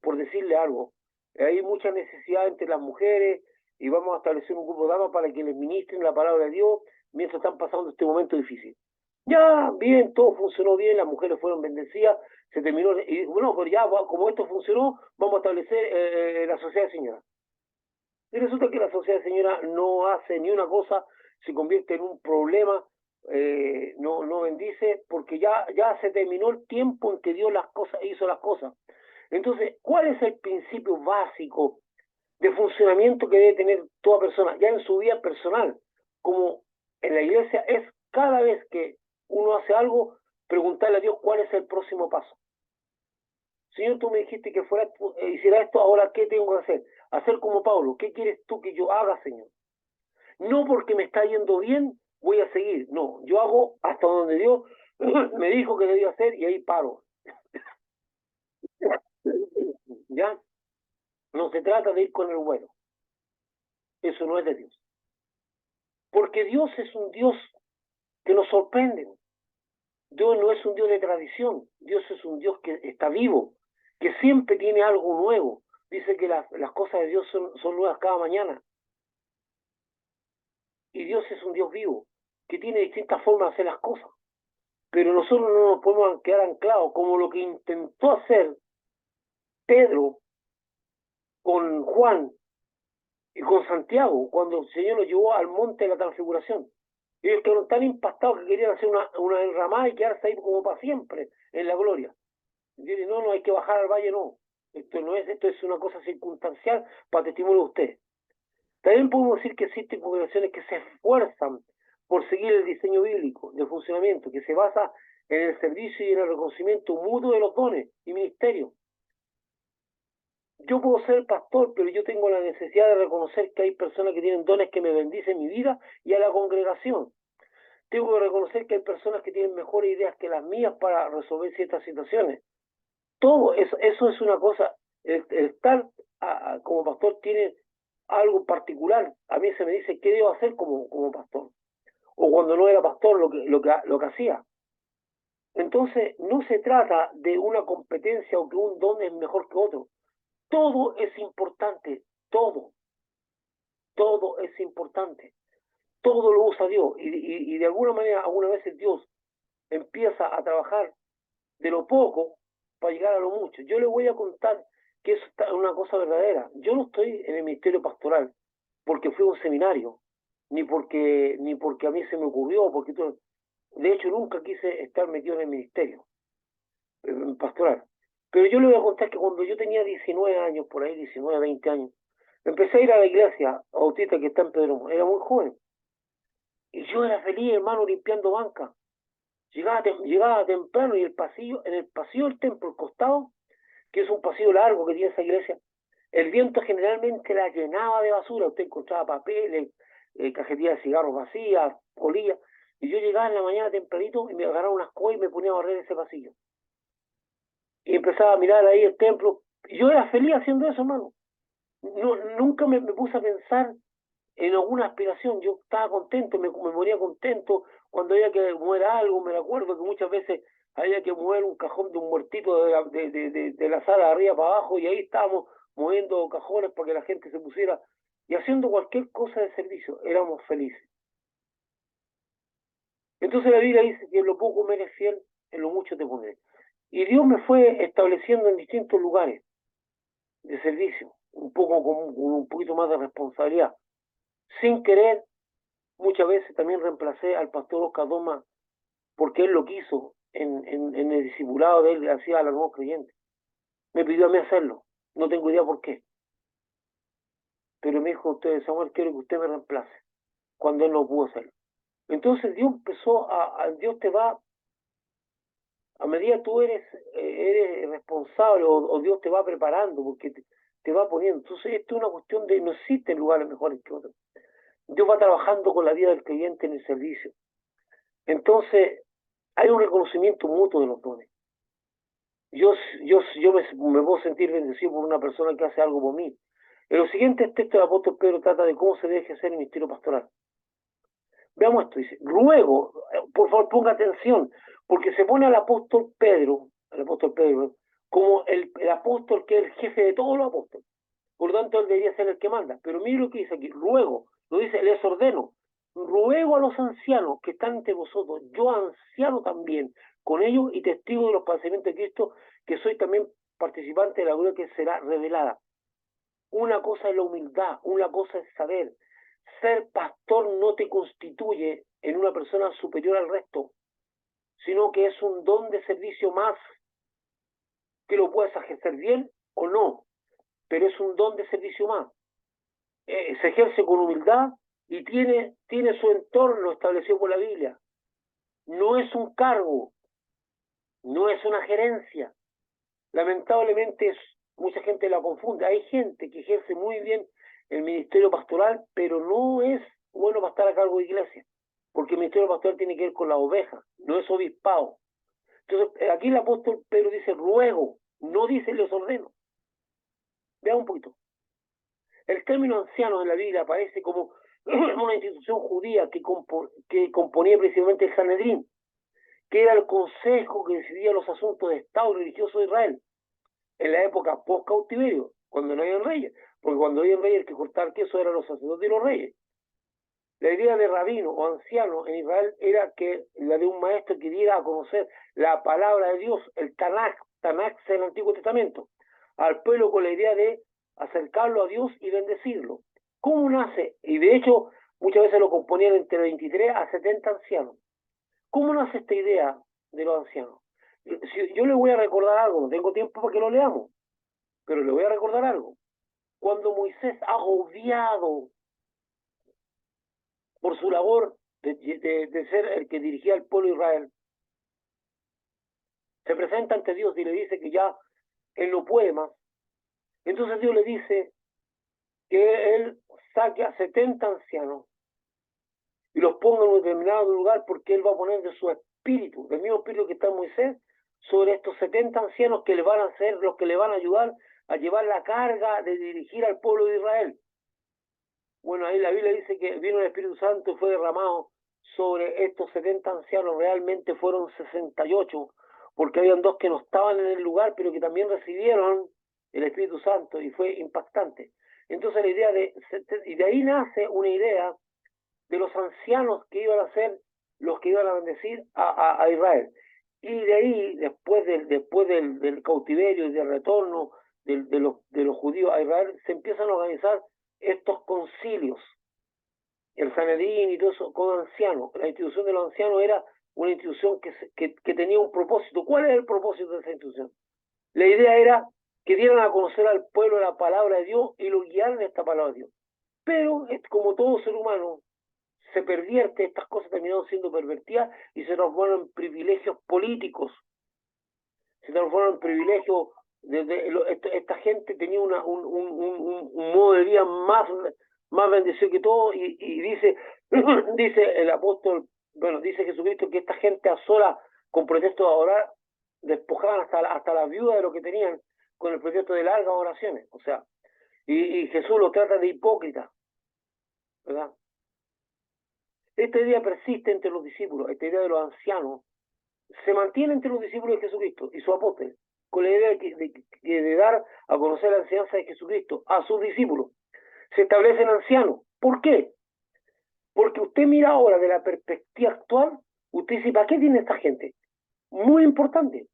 por decirle algo, hay mucha necesidad entre las mujeres y vamos a establecer un grupo de damas para que les ministren la palabra de Dios mientras están pasando este momento difícil. Ya, bien, todo funcionó bien, las mujeres fueron bendecidas, se terminó, y bueno, pero ya, como esto funcionó, vamos a establecer la sociedad de señora. Y resulta que la sociedad de señora no hace ni una cosa se convierte en un problema, no bendice, porque ya se terminó el tiempo en que Dios hizo las cosas. Entonces, ¿cuál es el principio básico de funcionamiento que debe tener toda persona, ya en su vida personal, como en la iglesia? Es cada vez que uno hace algo, preguntarle a Dios cuál es el próximo paso. Señor, tú me dijiste que hiciera esto, ahora ¿qué tengo que hacer? Hacer como Pablo. ¿Qué quieres tú que yo haga, Señor? No porque me está yendo bien, voy a seguir. No, yo hago hasta donde Dios me dijo que debía hacer y ahí paro. ¿Ya? No se trata de ir con el vuelo. Eso no es de Dios. Porque Dios es un Dios que nos sorprende. Dios no es un Dios de tradición. Dios es un Dios que está vivo, que siempre tiene algo nuevo. Dice que las cosas de Dios son nuevas cada mañana. Y Dios es un Dios vivo, que tiene distintas formas de hacer las cosas. Pero nosotros no nos podemos quedar anclados, como lo que intentó hacer Pedro con Juan y con Santiago, cuando el Señor los llevó al monte de la transfiguración. Ellos quedaron tan impactados que querían hacer una enramada y quedarse ahí como para siempre en la gloria. Y dicen, no, hay que bajar al valle, no. Esto es una cosa circunstancial para testimonio de usted. También podemos decir que existen congregaciones que se esfuerzan por seguir el diseño bíblico de funcionamiento, que se basa en el servicio y en el reconocimiento mutuo de los dones y ministerios. Yo puedo ser pastor, pero yo tengo la necesidad de reconocer que hay personas que tienen dones que me bendicen mi vida y a la congregación. Tengo que reconocer que hay personas que tienen mejores ideas que las mías para resolver ciertas situaciones. Todo eso es una cosa. El estar como pastor tiene algo particular. A mí se me dice qué debo hacer como pastor. O cuando no era pastor, lo que hacía. Entonces, no se trata de una competencia o que un don es mejor que otro. Todo es importante, todo es importante. Todo lo usa Dios. Y de alguna manera, algunas veces Dios empieza a trabajar de lo poco para llegar a lo mucho. Yo le voy a contar que eso es una cosa verdadera. Yo no estoy en el ministerio pastoral porque fui a un seminario, ni porque a mí se me ocurrió, de hecho nunca quise estar metido en el ministerio pastoral. Pero yo le voy a contar que cuando yo tenía 19 años, por ahí 19, 20 años, empecé a ir a la iglesia bautista que está en Pedro, era muy joven. Y yo era feliz, hermano, limpiando banca. Llegaba temprano y en el pasillo del templo, el costado, que es un pasillo largo que tiene esa iglesia, el viento generalmente la llenaba de basura. Usted encontraba papeles, cajetillas de cigarros vacías, colillas. Y yo llegaba en la mañana tempranito y me agarraba unas cosas y me ponía a barrer ese pasillo. Y empezaba a mirar ahí el templo. Y yo era feliz haciendo eso, hermano. Nunca me puse a pensar en alguna aspiración. Yo estaba contento, me ponía contento cuando había que mover algo. Me acuerdo que muchas veces había que mover un cajón de un muertito de la sala de arriba para abajo, y ahí estábamos moviendo cajones para que la gente se pusiera y haciendo cualquier cosa de servicio. Éramos felices. Entonces la Biblia dice que en lo poco me eres fiel, en lo mucho te pondré. Y Dios me fue estableciendo en distintos lugares de servicio, un poco con un poquito más de responsabilidad. Sin querer, muchas veces también reemplacé al pastor Oscar Doma porque él lo quiso en el discipulado de él, hacía a los nuevos creyentes. Me pidió a mí hacerlo, no tengo idea por qué. Pero me dijo, usted, Samuel, quiero que usted me reemplace, cuando él no pudo hacerlo. Entonces Dios empezó Dios te va, a medida tú eres responsable, o Dios te va preparando, porque te va poniendo. Entonces esto es una cuestión de, no existen lugares mejores que otros. Dios va trabajando con la vida del creyente en el servicio. Entonces, hay un reconocimiento mutuo de los dones. Yo me puedo sentir bendecido por una persona que hace algo por mí. En los siguientes textos del apóstol Pedro trata de cómo se debe ejercer el ministerio pastoral. Veamos esto, dice, luego, por favor ponga atención, porque se pone al apóstol Pedro, como el apóstol que es el jefe de todos los apóstoles. Por lo tanto, él debería ser el que manda. Pero mire lo que dice aquí, luego, lo dice, les ordeno, ruego a los ancianos que están entre vosotros, yo anciano también, con ellos y testigo de los padecimientos de Cristo, que soy también participante de la gloria que será revelada. Una cosa es la humildad, una cosa es saber. ser pastor no te constituye en una persona superior al resto, sino que es un don de servicio más, que lo puedes ejercer bien o no, pero es un don de servicio más. Se ejerce con humildad y tiene su entorno establecido por la Biblia. No es un cargo, no es una gerencia. Lamentablemente mucha gente la confunde. Hay gente que ejerce muy bien el ministerio pastoral, pero no es bueno para estar a cargo de iglesia, porque el ministerio pastoral tiene que ver con las ovejas, no es obispado. Entonces, aquí el apóstol Pedro dice ruego, no dice les ordeno. Vean un poquito. El término anciano en la Biblia aparece como una institución judía que componía principalmente el Sanedrín, que era el consejo que decidía los asuntos de Estado religioso de Israel en la época post-cautiverio, cuando no había reyes, porque cuando había reyes el que cortaba el queso eran los sacerdotes y los reyes. La idea de rabino o anciano en Israel era que la de un maestro que diera a conocer la palabra de Dios, el Tanakh. Tanakh es el Antiguo Testamento, al pueblo con la idea de acercarlo a Dios y bendecirlo. ¿Cómo nace? Y de hecho, muchas veces lo componían entre 23 a 70 ancianos. ¿Cómo nace esta idea de los ancianos? Si yo le voy a recordar algo, no tengo tiempo para que lo leamos, pero le voy a recordar algo. Cuando Moisés, agobiado por su labor de ser el que dirigía al pueblo de Israel, se presenta ante Dios y le dice que ya él no puede más. Entonces Dios le dice que él saque a 70 ancianos y los ponga en un determinado lugar, porque él va a poner de su espíritu, del mismo espíritu que está en Moisés, sobre estos 70 ancianos que le van a ser los que le van a ayudar a llevar la carga de dirigir al pueblo de Israel. Bueno, ahí la Biblia dice que vino el Espíritu Santo y fue derramado sobre estos 70 ancianos. Realmente fueron 68, porque habían dos que no estaban en el lugar, pero que también recibieron el Espíritu Santo, y fue impactante. Entonces la idea y de ahí nace una idea de los ancianos que iban a ser los que iban a bendecir a Israel. Y de ahí, después del cautiverio y del retorno de los judíos a Israel, se empiezan a organizar estos concilios, el Sanedrín y todo eso, con ancianos. La institución de los ancianos era una institución que tenía un propósito. ¿Cuál es el propósito de esa institución? La idea era que dieran a conocer al pueblo la palabra de Dios y lo guiaran en esta palabra de Dios. Pero, como todo ser humano, se pervierte, estas cosas terminaron siendo pervertidas y se transformaron en privilegios políticos, se transformaron en privilegios. Esta gente tenía un modo de vida más bendecido que todo, y dice, dice el apóstol, bueno, dice Jesucristo que esta gente a sola, con pretexto de adorar, despojaban hasta la viuda de lo que tenían, con el pretexto de largas oraciones. O sea, y Jesús lo trata de hipócrita, ¿verdad? Esta idea persiste entre los discípulos, esta idea de los ancianos, se mantiene entre los discípulos de Jesucristo y sus apóstoles, con la idea de dar a conocer la enseñanza de Jesucristo a sus discípulos. Se establecen ancianos. ¿Por qué? Porque usted mira ahora de la perspectiva actual, usted dice, ¿para qué tiene esta gente? Muy importante,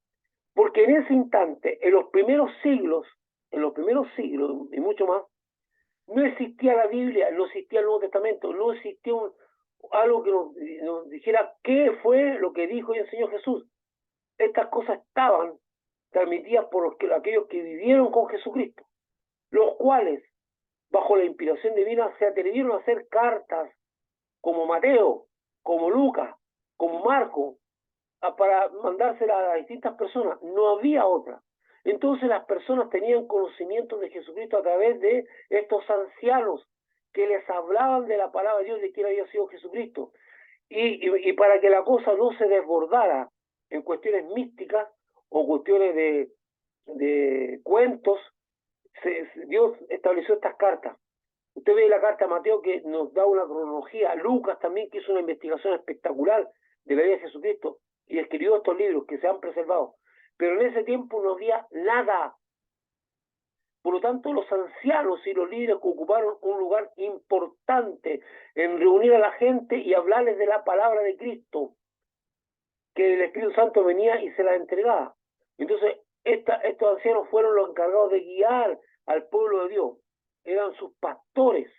porque en ese instante, en los primeros siglos y mucho más, no existía la Biblia, no existía el Nuevo Testamento, no existía algo que nos dijera qué fue lo que dijo y enseñó Jesús. Estas cosas estaban transmitidas por aquellos que vivieron con Jesucristo, los cuales, bajo la inspiración divina, se atrevieron a hacer cartas como Mateo, como Lucas, como Marco, para mandárselas a las distintas personas. No había otra. Entonces las personas tenían conocimiento de Jesucristo a través de estos ancianos que les hablaban de la palabra de Dios, de quién había sido Jesucristo. Y para que la cosa no se desbordara en cuestiones místicas o cuestiones de cuentos, Dios estableció estas cartas. Usted ve la carta a Mateo, que nos da una cronología. Lucas también, que hizo una investigación espectacular de la vida de Jesucristo y escribió estos libros que se han preservado. Pero en ese tiempo no había nada. Por lo tanto, los ancianos y los líderes ocuparon un lugar importante en reunir a la gente y hablarles de la palabra de Cristo, que el Espíritu Santo venía y se la entregaba. Entonces, estos ancianos fueron los encargados de guiar al pueblo de Dios. Eran sus pastores.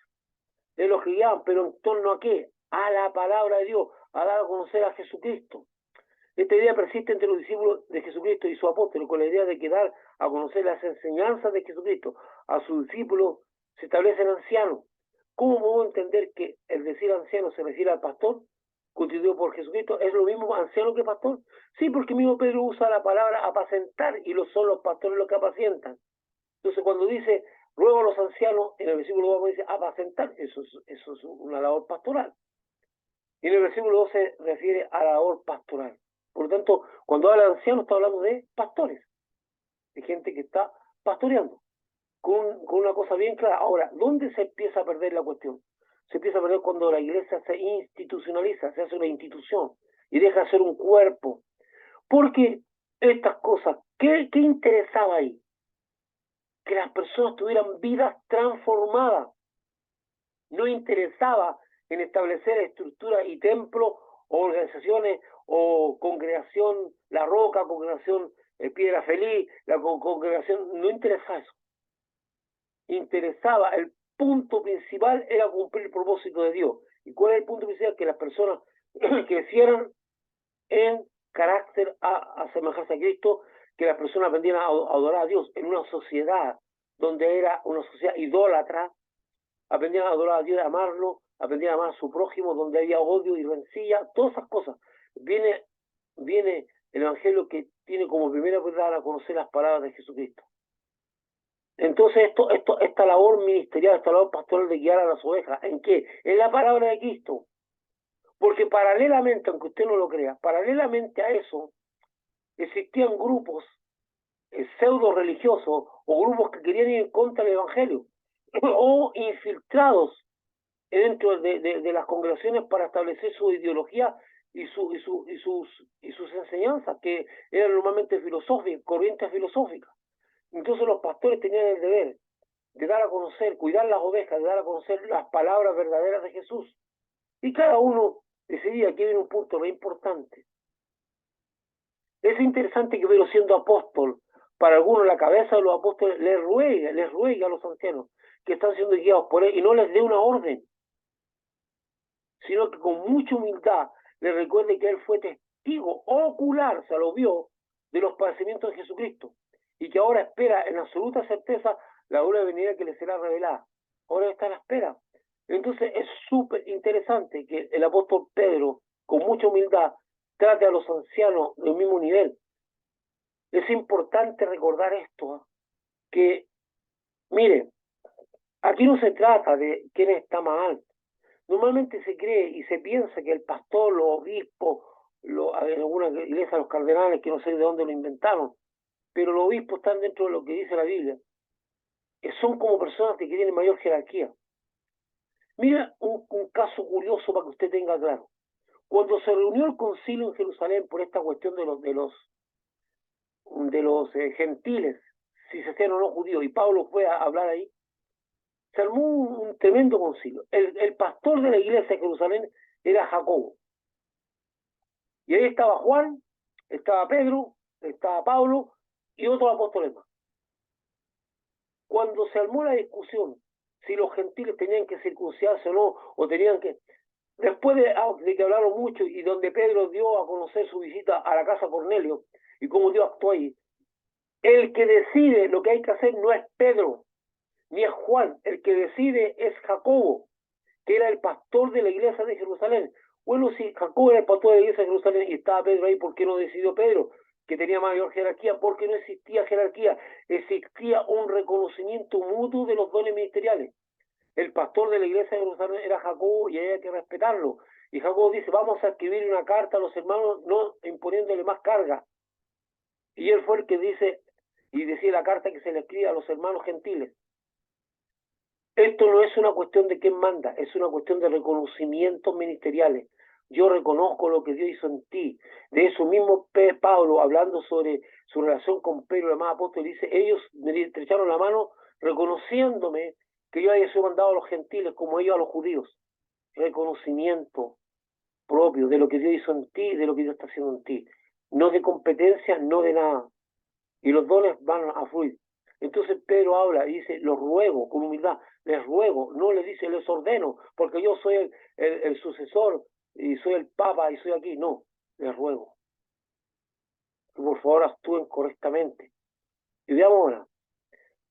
de los que guiaban, pero ¿en torno a qué? A la palabra de Dios, a dar a conocer a Jesucristo. Esta idea persiste entre los discípulos de Jesucristo y sus apóstoles, con la idea de que dar a conocer las enseñanzas de Jesucristo a sus discípulos se establece el anciano. ¿Cómo podemos entender que el decir anciano se refiere al pastor constituido por Jesucristo? ¿Es lo mismo anciano que pastor? Sí, porque mismo Pedro usa la palabra apacentar y son los pastores los que apacientan. Entonces, cuando dice ruego a los ancianos, en el versículo 2 dice apacentar, eso es una labor pastoral. Y en el versículo 2 se refiere a la labor pastoral. Por lo tanto, cuando habla de ancianos, está hablando de pastores, de gente que está pastoreando, con una cosa bien clara. Ahora, ¿dónde se empieza a perder la cuestión? Se empieza a perder cuando la iglesia se institucionaliza, se hace una institución y deja de ser un cuerpo. Porque estas cosas, ¿qué interesaba ahí? Que las personas tuvieran vidas transformadas. No interesaba en establecer estructuras y templos o organizaciones o congregación La Roca, congregación Piedra Feliz, la congregación, no interesaba eso. Interesaba, el punto principal era cumplir el propósito de Dios. ¿Y cuál es el punto principal? Que las personas crecieran en carácter a semejanza a Cristo, que las personas aprendieran a adorar a Dios en una sociedad donde era una sociedad idólatra, aprendieran a adorar a Dios, a amarlo, aprendieran a amar a su prójimo, donde había odio y rencilla, todas esas cosas. Viene el Evangelio que tiene como primera prioridad a conocer las palabras de Jesucristo. Entonces esta labor ministerial, esta labor pastoral de guiar a las ovejas, ¿en qué? En la palabra de Cristo. Porque paralelamente, aunque usted no lo crea, paralelamente a eso, existían grupos pseudo religiosos o grupos que querían ir en contra del Evangelio o infiltrados dentro de las congregaciones para establecer su ideología y sus enseñanzas, que eran normalmente filosóficas, corrientes filosóficas. Entonces los pastores tenían el deber de dar a conocer, cuidar las ovejas, de dar a conocer las palabras verdaderas de Jesús. Y cada uno decidía, aquí viene un punto muy importante. Es interesante que Pedro, siendo apóstol, para algunos la cabeza de los apóstoles les ruega a los ancianos que están siendo guiados por él y no les dé una orden, sino que con mucha humildad les recuerde que él fue testigo ocular, se lo vio, de los padecimientos de Jesucristo y que ahora espera en absoluta certeza la gloria venidera que le será revelada. Ahora está a la espera. Entonces es súper interesante que el apóstol Pedro, con mucha humildad, trate a los ancianos del mismo nivel. Es importante recordar esto, que, mire, aquí no se trata de quién está más alto. Normalmente se cree y se piensa que el pastor, los obispos, en algunas iglesias los cardenales, que no sé de dónde lo inventaron, pero los obispos están dentro de lo que dice la Biblia, que son como personas que tienen mayor jerarquía. Mira un caso curioso para que usted tenga claro. Cuando se reunió el concilio en Jerusalén por esta cuestión de los gentiles, si se hacían o no judíos, y Pablo fue a hablar ahí, se armó un tremendo concilio. El pastor de la iglesia de Jerusalén era Jacobo. Y ahí estaba Juan, estaba Pedro, estaba Pablo y otros apóstoles más. Cuando se armó la discusión si los gentiles tenían que circuncidarse o no, o tenían que... Después de que hablaron mucho y donde Pedro dio a conocer su visita a la casa de Cornelio y cómo Dios actuó ahí, el que decide lo que hay que hacer no es Pedro, ni es Juan, el que decide es Jacobo, que era el pastor de la iglesia de Jerusalén. Bueno, si Jacobo era el pastor de la iglesia de Jerusalén y estaba Pedro ahí, ¿por qué no decidió Pedro, que tenía mayor jerarquía? Porque no existía jerarquía, existía un reconocimiento mutuo de los dones ministeriales. El pastor de la iglesia de Jerusalén era Jacobo y había que respetarlo. Y Jacobo dice, vamos a escribir una carta a los hermanos, no imponiéndole más carga. Y él fue el que dice, y decía la carta que se le escribe a los hermanos gentiles. Esto no es una cuestión de quién manda, es una cuestión de reconocimientos ministeriales. Yo reconozco lo que Dios hizo en ti. De eso mismo Pablo, hablando sobre su relación con Pedro, el demás apóstol, dice, ellos me estrecharon la mano reconociéndome que yo había sido mandado a los gentiles como ellos a los judíos. Reconocimiento propio de lo que Dios hizo en ti, de lo que Dios está haciendo en ti. No de competencia, no de nada. Y los dones van a fluir. Entonces Pedro habla y dice, los ruego con humildad, les ruego, no les dice, les ordeno, porque yo soy el sucesor y soy el papa y soy aquí. No, les ruego que por favor actúen correctamente. Y veamos ahora,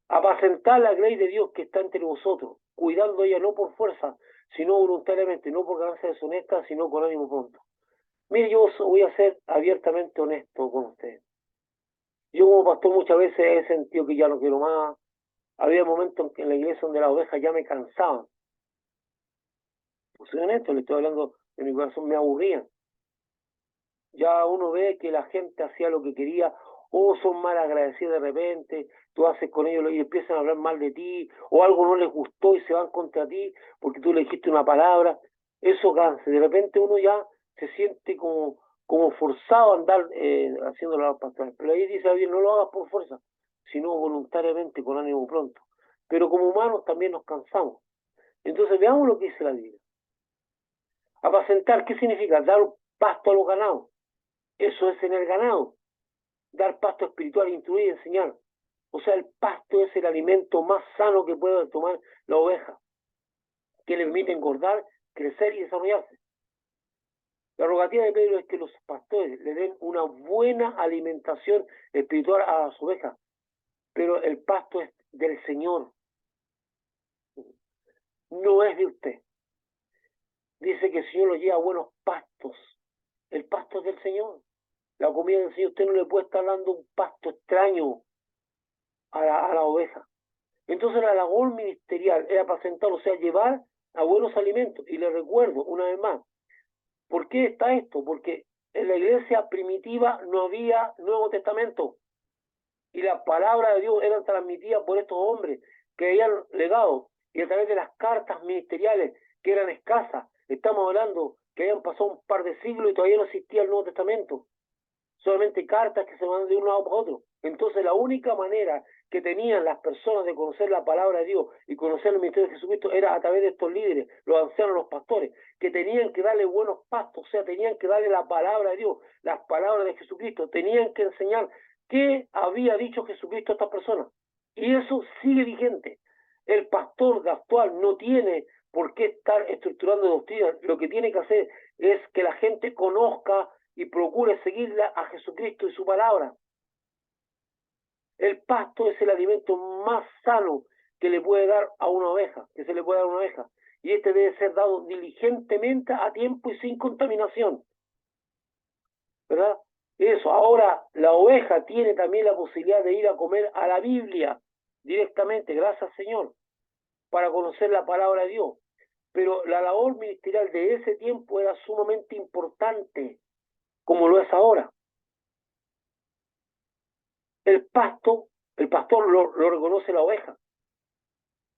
apacentar la ley de Dios que está entre vosotros, cuidando ella no por fuerza, sino voluntariamente, no por ganancia deshonesta, sino con ánimo pronto. Mire, yo voy a ser abiertamente honesto con usted. Yo como pastor muchas veces he sentido que ya no quiero más. Había momentos en la iglesia donde las ovejas ya me cansaban. Pues soy honesto, le estoy hablando de mi corazón, me aburrían. Ya uno ve que la gente hacía lo que quería, o son mal agradecidos de repente, tú haces con ellos y empiezan a hablar mal de ti, o algo no les gustó y se van contra ti porque tú le dijiste una palabra. Eso cansa. De repente uno ya se siente como forzado a andar haciendo las pastoras. Pero ahí dice bien, no lo hagas por fuerza, sino voluntariamente, con ánimo pronto. Pero como humanos también nos cansamos. Entonces veamos lo que dice la Biblia. Apacentar, ¿qué significa? Dar pasto a los ganados. Eso es en el ganado. Dar pasto espiritual, instruir y enseñar. O sea, el pasto es el alimento más sano que puede tomar la oveja, que le permite engordar, crecer y desarrollarse. La rogativa de Pedro es que los pastores le den una buena alimentación espiritual a las ovejas, pero el pasto es del Señor, no es de usted. Dice que el Señor lo lleva a buenos pastos. El pasto es del Señor. La comida del Señor, usted no le puede estar dando un pasto extraño a la oveja. Entonces la labor ministerial era apacentar, o sea, llevar a buenos alimentos. Y le recuerdo una vez más, ¿por qué está esto? Porque en la iglesia primitiva no había Nuevo Testamento y la palabra de Dios era transmitida por estos hombres que habían legado y a través de las cartas ministeriales que eran escasas. Estamos hablando que habían pasado un par de siglos y todavía no existía el Nuevo Testamento, solamente cartas que se mandan de un lado para otro. Entonces la única manera que tenían las personas de conocer la palabra de Dios y conocer el ministerio de Jesucristo era a través de estos líderes, los ancianos, los pastores, que tenían que darle buenos pastos, o sea, tenían que darle la palabra de Dios, las palabras de Jesucristo, tenían que enseñar qué había dicho Jesucristo a estas personas. Y eso sigue vigente. El pastor actual no tiene por qué estar estructurando doctrinas, lo que tiene que hacer es que la gente conozca y procure seguirla a Jesucristo y su palabra. El pasto es el alimento más sano que le puede dar a una oveja, que se le puede dar a una oveja. Y este debe ser dado diligentemente a tiempo y sin contaminación. ¿Verdad? Eso. Ahora, la oveja tiene también la posibilidad de ir a comer a la Biblia directamente, gracias Señor, para conocer la palabra de Dios. Pero la labor ministerial de ese tiempo era sumamente importante, como lo es ahora. El pasto, el pastor lo reconoce la oveja.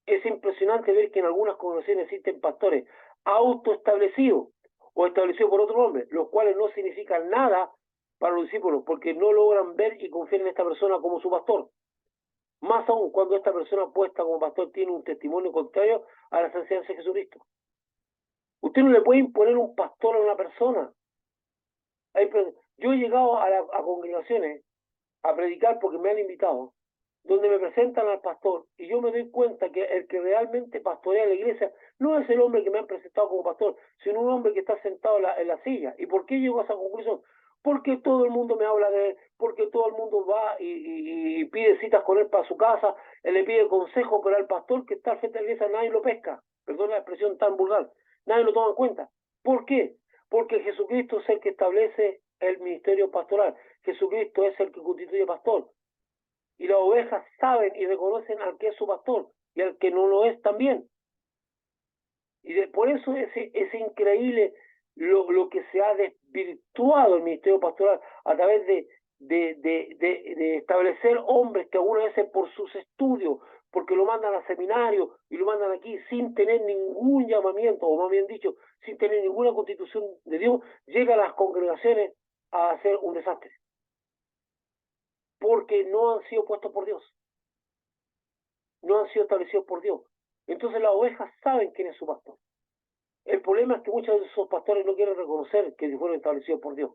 Es impresionante ver que en algunas congregaciones existen pastores autoestablecidos o establecidos por otro hombre, los cuales no significan nada para los discípulos porque no logran ver y confiar en esta persona como su pastor. Más aún cuando esta persona puesta como pastor tiene un testimonio contrario a las enseñanzas de Jesucristo. Usted no le puede imponer un pastor a una persona. Yo he llegado a congregaciones a predicar porque me han invitado, donde me presentan al pastor y yo me doy cuenta que el que realmente pastorea la iglesia no es el hombre que me han presentado como pastor, sino un hombre que está sentado en la silla. ¿Y por qué llego a esa conclusión? Porque todo el mundo me habla de él, porque todo el mundo va y pide citas con él para su casa, él le pide consejo, pero al pastor que está al frente de la iglesia nadie lo pesca, perdón la expresión tan vulgar, nadie lo toma en cuenta. ¿Por qué? Porque Jesucristo es el que establece el ministerio pastoral, Jesucristo es el que constituye pastor. Y las ovejas saben y reconocen al que es su pastor y al que no lo es también. Por eso es increíble lo que se ha desvirtuado el ministerio pastoral a través de establecer hombres que algunas veces por sus estudios, porque lo mandan a seminarios y lo mandan aquí sin tener ningún llamamiento, o más bien dicho, sin tener ninguna constitución de Dios, llega a las congregaciones a hacer un desastre. Porque no han sido puestos por Dios, no han sido establecidos por Dios. Entonces las ovejas saben quién es su pastor. El problema es que muchos de esos pastores no quieren reconocer que fueron establecidos por Dios.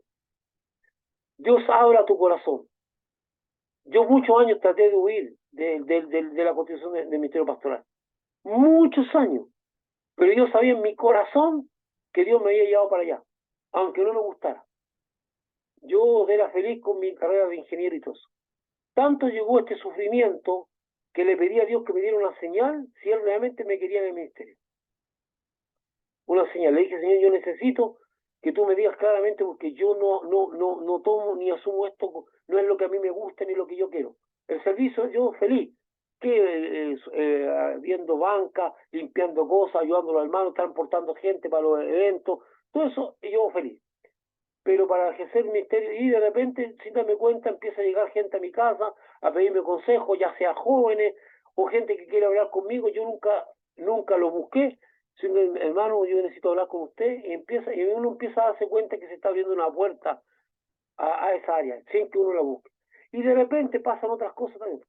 Dios abra tu corazón. Yo muchos años traté de huir de la constitución del ministerio pastoral. Muchos años. Pero yo sabía en mi corazón que Dios me había llevado para allá, aunque no me gustara. Yo era feliz con mi carrera de ingeniero y todo eso. Tanto llegó este sufrimiento que le pedí a Dios que me diera una señal si Él realmente me quería en el ministerio. Una señal. Le dije, Señor, yo necesito que tú me digas claramente porque yo no tomo ni asumo esto, no es lo que a mí me gusta ni lo que yo quiero. El servicio, yo feliz, que viendo banca, limpiando cosas, ayudando a los hermanos, transportando gente para los eventos, todo eso, y yo feliz. Pero para ejercer ministerio, y de repente, sin darme cuenta, empieza a llegar gente a mi casa a pedirme consejos, ya sea jóvenes o gente que quiere hablar conmigo. Yo nunca lo busqué, sino, hermano, yo necesito hablar con usted, y uno empieza a darse cuenta que se está abriendo una puerta a esa área, sin que uno la busque. Y de repente pasan otras cosas también.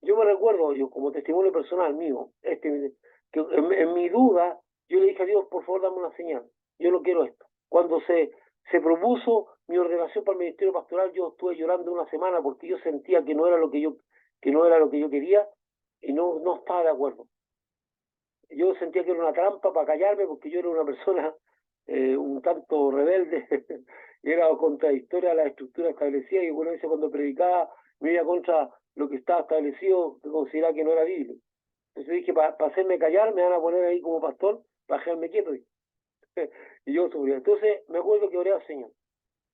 Yo me recuerdo, yo como testimonio personal mío, que en mi duda, yo le dije a Dios, por favor, dame una señal. Yo no quiero esto. Cuando se propuso mi ordenación para el ministerio pastoral, yo estuve llorando una semana porque yo sentía que no era lo que no era lo que yo quería y no estaba de acuerdo. Yo sentía que era una trampa para callarme porque yo era una persona un tanto rebelde y era contradictoria a la estructura establecida y bueno, dice cuando predicaba me iba contra lo que estaba establecido, consideraba que no era bíblico. Entonces dije, para hacerme callar me van a poner ahí como pastor para dejarme quieto. Y yo subía. Entonces me acuerdo que oré al Señor.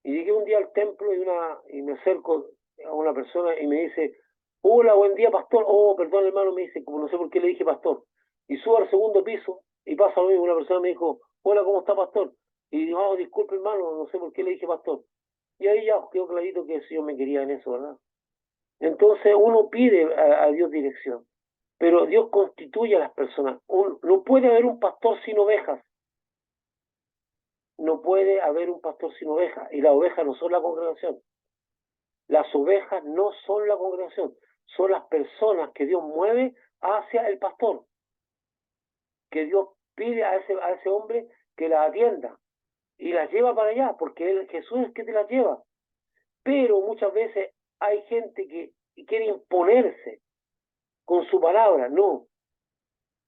Y llegué un día al templo y me acerco a una persona y me dice, hola, buen día, pastor. Oh, perdón, hermano, me dice, como no sé por qué le dije pastor. Y subo al segundo piso y pasa lo mismo. Una persona me dijo, hola, ¿cómo está, pastor? Y digo, oh, disculpe, hermano, no sé por qué le dije pastor. Y ahí ya quedó clarito que el Señor me quería en eso, ¿verdad? Entonces uno pide a Dios dirección, pero Dios constituye a las personas. No puede haber un pastor sin ovejas. No puede haber un pastor sin ovejas. Y las ovejas no son la congregación. Las ovejas no son la congregación, son las personas que Dios mueve hacia el pastor, que Dios pide a ese hombre que las atienda y las lleva para allá, porque Jesús es el que te las lleva. Pero muchas veces hay gente que quiere imponerse con su palabra. No,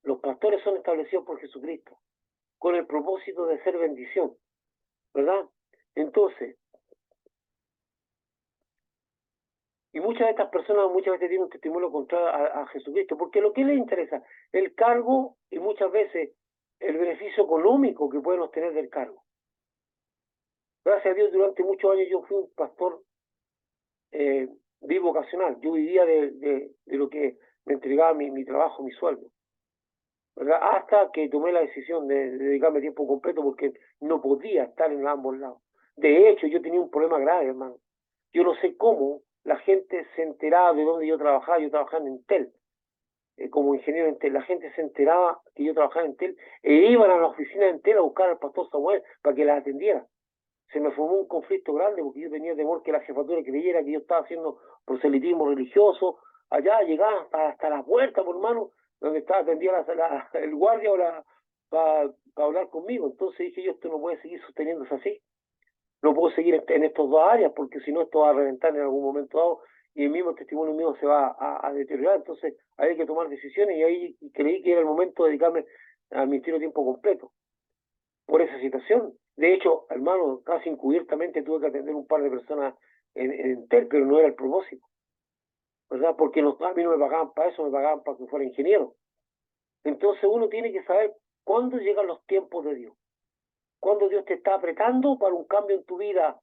los pastores son establecidos por Jesucristo, con el propósito de ser bendición, ¿verdad? Entonces, y muchas de estas personas muchas veces tienen un testimonio contrario a Jesucristo, porque lo que les interesa, el cargo y muchas veces el beneficio económico que pueden obtener del cargo. Gracias a Dios, durante muchos años yo fui un pastor eh, bivocacional. Yo vivía de lo que me entregaba mi trabajo, mi sueldo, ¿verdad? Hasta que tomé la decisión de dedicarme a tiempo completo porque no podía estar en ambos lados. De hecho, yo tenía un problema grave, hermano. Yo no sé cómo la gente se enteraba de dónde yo trabajaba en Entel, como ingeniero en Entel, la gente se enteraba que yo trabajaba en Entel e iban a la oficina de Entel a buscar al pastor Samuel para que las atendiera. Se me formó un conflicto grande porque yo tenía temor que la jefatura creyera que yo estaba haciendo proselitismo religioso. Allá llegaba hasta la puerta, por hermano, donde estaba atendía el guardia para hablar conmigo. Entonces dije yo, esto no puede seguir sosteniéndose así. No puedo seguir en estas dos áreas porque si no esto va a reventar en algún momento dado y el mismo testimonio mío se va a deteriorar. Entonces hay que tomar decisiones y ahí creí que era el momento de dedicarme al ministerio a tiempo completo por esa situación. De hecho, hermano, casi encubiertamente tuve que atender un par de personas en Entel, pero no era el propósito, ¿verdad? Porque a mí no me pagaban para eso, me pagaban para que fuera ingeniero. Entonces uno tiene que saber cuándo llegan los tiempos de Dios, cuándo Dios te está apretando para un cambio en tu vida,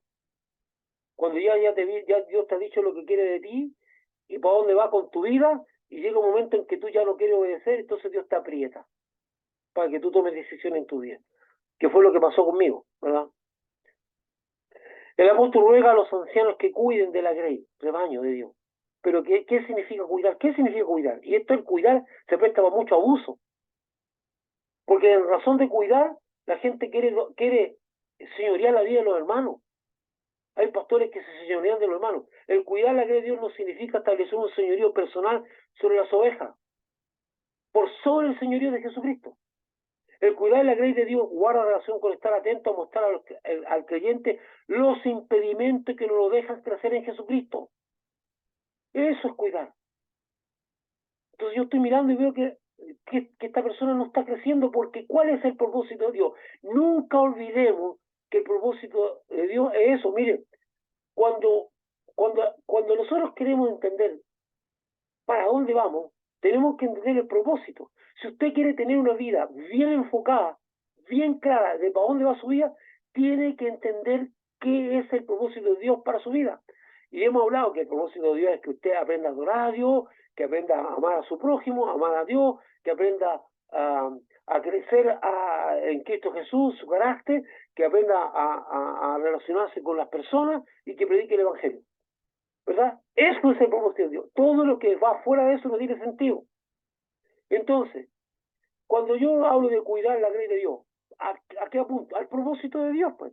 cuando ya Dios te ha dicho lo que quiere de ti y para dónde va con tu vida, y llega un momento en que tú ya no quieres obedecer, entonces Dios te aprieta para que tú tomes decisiones en tu vida, que fue lo que pasó conmigo, ¿verdad? El apóstol ruega a los ancianos que cuiden de la grey, rebaño de Dios. Pero ¿qué significa cuidar? ¿Qué significa cuidar? Y esto el cuidar se presta para mucho abuso. Porque en razón de cuidar, la gente quiere señorear la vida de los hermanos. Hay pastores que se señorean de los hermanos. El cuidar la grey de Dios no significa establecer un señorío personal sobre las ovejas, por sobre el señorío de Jesucristo. El cuidar la grey de Dios guarda relación con estar atento a mostrar al creyente los impedimentos que no lo dejan crecer en Jesucristo. Eso es cuidar. Entonces yo estoy mirando y veo que esta persona no está creciendo, porque ¿cuál es el propósito de Dios? Nunca olvidemos que el propósito de Dios es eso. Mire, cuando, cuando nosotros queremos entender para dónde vamos, tenemos que entender el propósito. Si usted quiere tener una vida bien enfocada, bien clara de para dónde va su vida, tiene que entender qué es el propósito de Dios para su vida. Y hemos hablado que el propósito de Dios es que usted aprenda a adorar a Dios, que aprenda a amar a su prójimo, a amar a Dios, que aprenda a crecer en Cristo Jesús, su carácter, que aprenda a relacionarse con las personas y que predique el Evangelio. ¿Verdad? Eso es el propósito de Dios. Todo lo que va fuera de eso no tiene sentido. Entonces, cuando yo hablo de cuidar la grey de Dios, ¿a qué apunto? Al propósito de Dios, pues.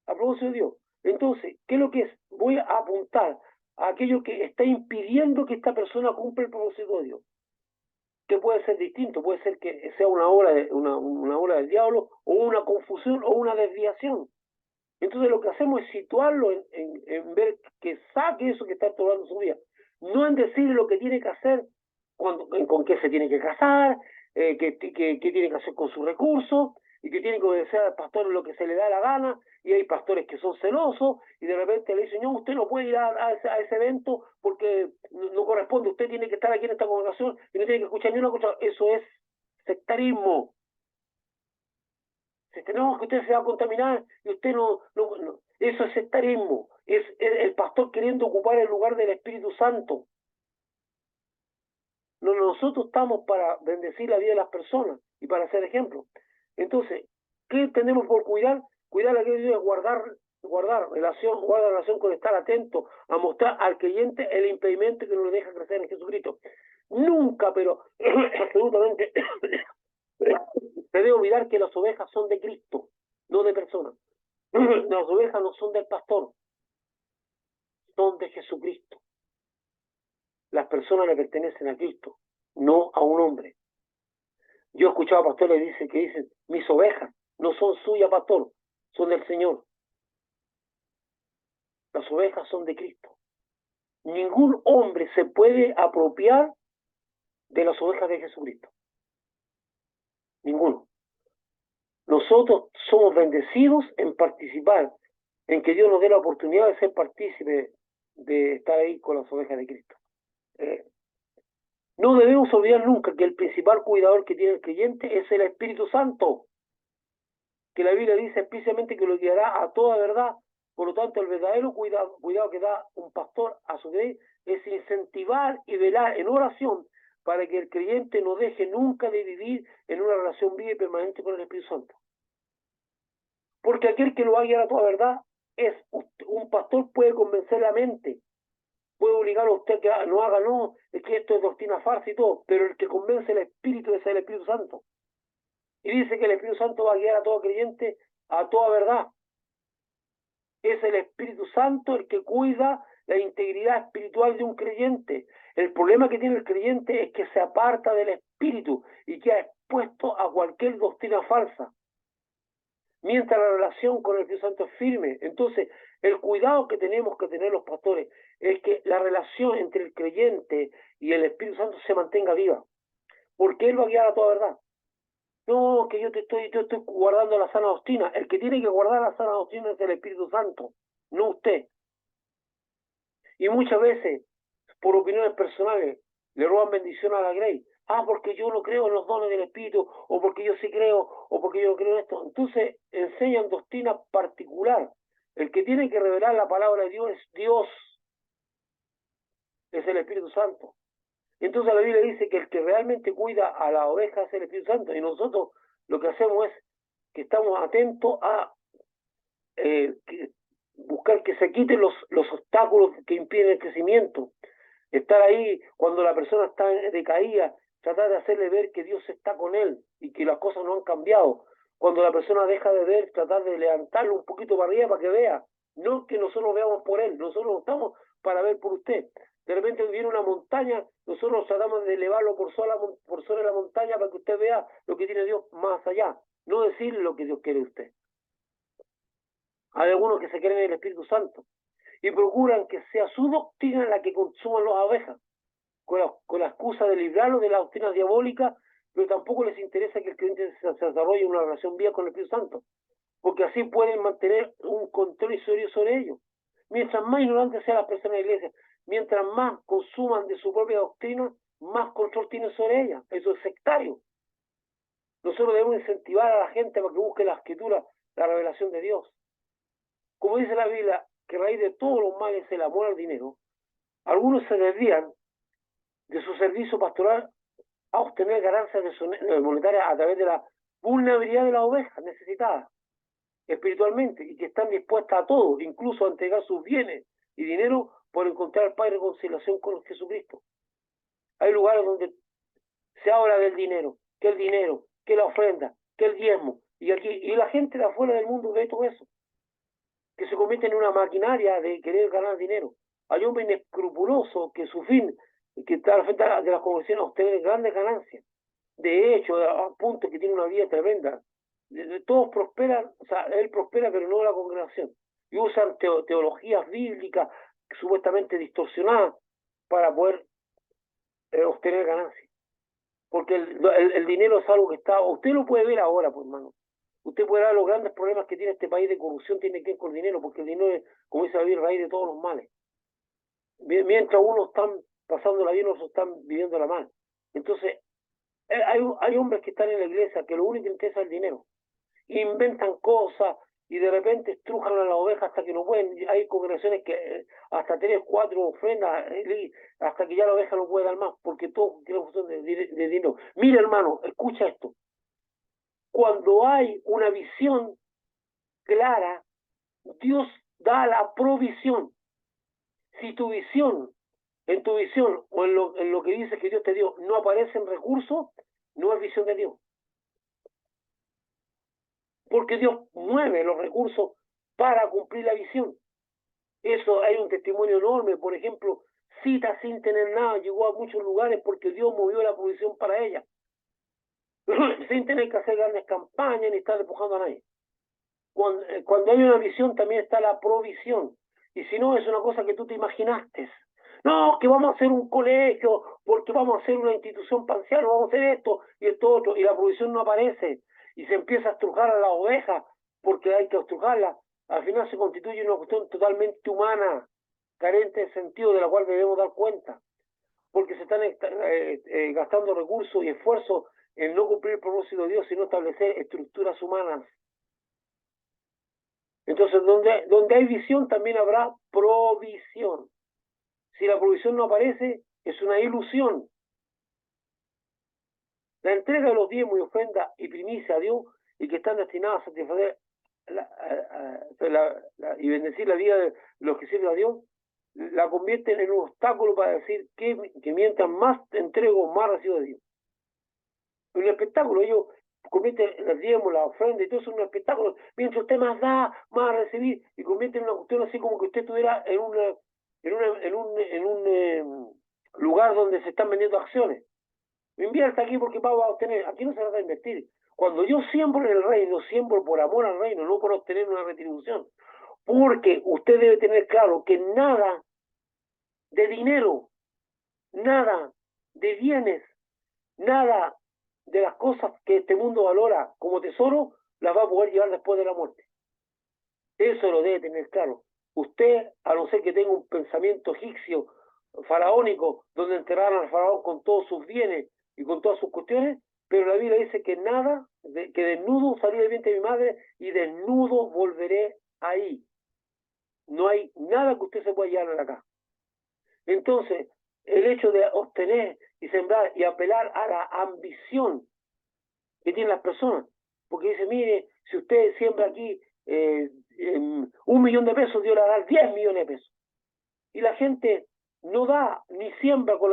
Al propósito de Dios. Entonces, ¿qué es lo que es? Voy a apuntar a aquello que está impidiendo que esta persona cumpla el propósito de Dios. Que puede ser distinto, puede ser que sea una obra del diablo, o una confusión, o una desviación. Entonces lo que hacemos es situarlo en ver que saque eso que está estorbando su vida. No en decirle lo que tiene que hacer, con qué se tiene que casar, qué tiene que hacer con sus recursos, y que tiene que obedecer al pastor lo que se le da la gana, y hay pastores que son celosos, y de repente le dicen, no, usted no puede ir a ese evento porque no corresponde, usted tiene que estar aquí en esta congregación y no tiene que escuchar ni una cosa. Eso es sectarismo. No, que usted se va a contaminar y usted no. Eso es sectarismo. Es el pastor queriendo ocupar el lugar del Espíritu Santo. No, nosotros estamos para bendecir la vida de las personas y para hacer ejemplo. Entonces, ¿qué tenemos por cuidar? Cuidar la Dios es guardar relación con estar atento a mostrar al creyente el impedimento que no le deja crecer en Jesucristo. Nunca, pero absolutamente se debe olvidar que las ovejas son de Cristo, no de personas. Las ovejas no son del pastor, son de Jesucristo. Las personas le pertenecen a Cristo, no a un hombre. Yo he escuchado a pastores que dicen, mis ovejas no son suyas, pastor, son del Señor. Las ovejas son de Cristo. Ningún hombre se puede apropiar de las ovejas de Jesucristo. Ninguno. Nosotros somos bendecidos en participar, en que Dios nos dé la oportunidad de ser partícipe de estar ahí con las ovejas de Cristo. No debemos olvidar nunca que el principal cuidador que tiene el creyente es el Espíritu Santo, que la Biblia dice especialmente que lo guiará a toda verdad. Por lo tanto, el verdadero cuidado que da un pastor a su vez es incentivar y velar en oración para que el creyente no deje nunca de vivir en una relación viva y permanente con el Espíritu Santo. Porque aquel que lo va a guiar a toda verdad es un pastor, puede convencer la mente, puede obligar a usted que no haga, no, es que esto es doctrina falsa y todo, pero el que convence el Espíritu es el Espíritu Santo. Y dice que el Espíritu Santo va a guiar a todo creyente a toda verdad. Es el Espíritu Santo el que cuida la integridad espiritual de un creyente. El problema que tiene el creyente es que se aparta del Espíritu y queda expuesto a cualquier doctrina falsa. Mientras la relación con el Espíritu Santo es firme. Entonces, el cuidado que tenemos que tener los pastores es que la relación entre el creyente y el Espíritu Santo se mantenga viva, porque Él va a guiar a toda verdad. No, que yo estoy guardando la sana doctrina. El que tiene que guardar la sana doctrina es el Espíritu Santo, no usted. Y muchas veces, por opiniones personales, le roban bendición a la grey. Ah, porque yo no creo en los dones del Espíritu, o porque yo sí creo, o porque yo no creo en esto. Entonces enseñan doctrina particular. El que tiene que revelar la palabra de Dios es Dios, es el Espíritu Santo. Entonces la Biblia dice que el que realmente cuida a la oveja es el Espíritu Santo, y nosotros lo que hacemos es que estamos atentos a buscar que se quiten los obstáculos que impiden el crecimiento. Estar ahí cuando la persona está decaída, tratar de hacerle ver que Dios está con él y que las cosas no han cambiado. Cuando la persona deja de ver, tratar de levantarlo un poquito para arriba para que vea. No que nosotros veamos por él, nosotros no estamos para ver por usted. De repente viene una montaña, nosotros tratamos de elevarlo por sobre la montaña para que usted vea lo que tiene Dios más allá. No decir lo que Dios quiere de usted. Hay algunos que se creen en el Espíritu Santo y procuran que sea su doctrina la que consuman las abejas, con la excusa de librarlo de la doctrina diabólica, pero tampoco les interesa que el creyente se desarrolle una relación viva con el Espíritu Santo, porque así pueden mantener un control sobre ellos. Mientras más ignorantes sean las personas de la iglesia, mientras más consuman de su propia doctrina, más control tienen sobre ella. Eso es sectario. Nosotros debemos incentivar a la gente para que busque la escritura, la revelación de Dios. Como dice la Biblia, que raíz de todos los males es el amor al dinero, algunos se desvían de su servicio pastoral a obtener ganancias monetarias a través de la vulnerabilidad de las ovejas necesitadas espiritualmente y que están dispuestas a todo, incluso a entregar sus bienes y dinero por encontrar al Padre reconciliación con Jesucristo. Hay lugares donde se habla del dinero, que la ofrenda, que el diezmo, y la gente de afuera del mundo ve todo eso, que se convierte en una maquinaria de querer ganar dinero. Hay hombres inescrupulosos que su fin, que está al frente de las conversiones, obtener grandes ganancias. De hecho, a punto que tiene una vida tremenda. Todos prosperan, o sea, él prospera, pero no la congregación. Y usan teologías bíblicas supuestamente distorsionadas para poder obtener ganancias. Porque el dinero es algo que está, usted lo puede ver ahora, pues hermano. Usted puede ver los grandes problemas que tiene este país de corrupción, tiene que ver con el dinero, porque el dinero es, como dice David, raíz de todos los males. Mientras unos están pasando la bien, otros están viviendo la mal. Entonces, hay hombres que están en la iglesia que lo único que interesa es el dinero. Inventan cosas y de repente estrujan a las ovejas hasta que no pueden. Hay congregaciones que hasta 3, 4 ofrendas, hasta que ya la oveja no puede dar más, porque todo tiene función de dinero. Mira, hermano, escucha esto. Cuando hay una visión clara, Dios da la provisión. Si en tu visión o en lo que dice que Dios te dio, no aparecen recursos, no es visión de Dios. Porque Dios mueve los recursos para cumplir la visión. Eso hay un testimonio enorme. Por ejemplo, Cita, sin tener nada, llegó a muchos lugares porque Dios movió la provisión para ella, sin tener que hacer grandes campañas ni estar empujando a nadie. Cuando hay una visión también está la provisión. Y si no, es una cosa que tú te imaginaste. No, que vamos a hacer un colegio, porque vamos a hacer una institución parcial, vamos a hacer esto y esto otro, y la provisión no aparece. Y se empieza a estrujar a la oveja, porque hay que estrujarla. Al final se constituye una cuestión totalmente humana, carente de sentido, de la cual debemos dar cuenta. Porque se están gastando recursos y esfuerzos en no cumplir el propósito de Dios, sino establecer estructuras humanas. Entonces, donde hay visión también habrá provisión. Si la provisión no aparece, es una ilusión. La entrega de los diezmos y ofrendas y primicia a Dios y que están destinadas a satisfacer y bendecir la vida de los que sirven a Dios, la convierten en un obstáculo para decir que mientras más entrego, más recibo de Dios. Un espectáculo, ellos convierten el diezmo, la ofrenda y todo eso en un espectáculo. Mientras usted más da, más a recibir, y convierten en una cuestión así como que usted estuviera en un lugar donde se están vendiendo acciones. Invierta aquí porque va a obtener. Aquí no se trata de invertir. Cuando yo siembro en el reino, siembro por amor al reino, no por obtener una retribución. Porque usted debe tener claro que nada de dinero, nada de bienes, nada de las cosas que este mundo valora como tesoro, las va a poder llevar después de la muerte. Eso lo debe tener claro. Usted, a no ser que tenga un pensamiento egipcio, faraónico, donde enterraran al faraón con todos sus bienes y con todas sus cuestiones, pero la Biblia dice que nada, que desnudo salí del vientre de mi madre y desnudo volveré ahí. No hay nada que usted se pueda llevar acá. Entonces, el hecho de obtener y sembrar y apelar a la ambición que tienen las personas, porque dice, mire, si usted siembra aquí 1 millón de pesos, Dios le va a dar 10 millones de pesos. Y la gente no da ni siembra con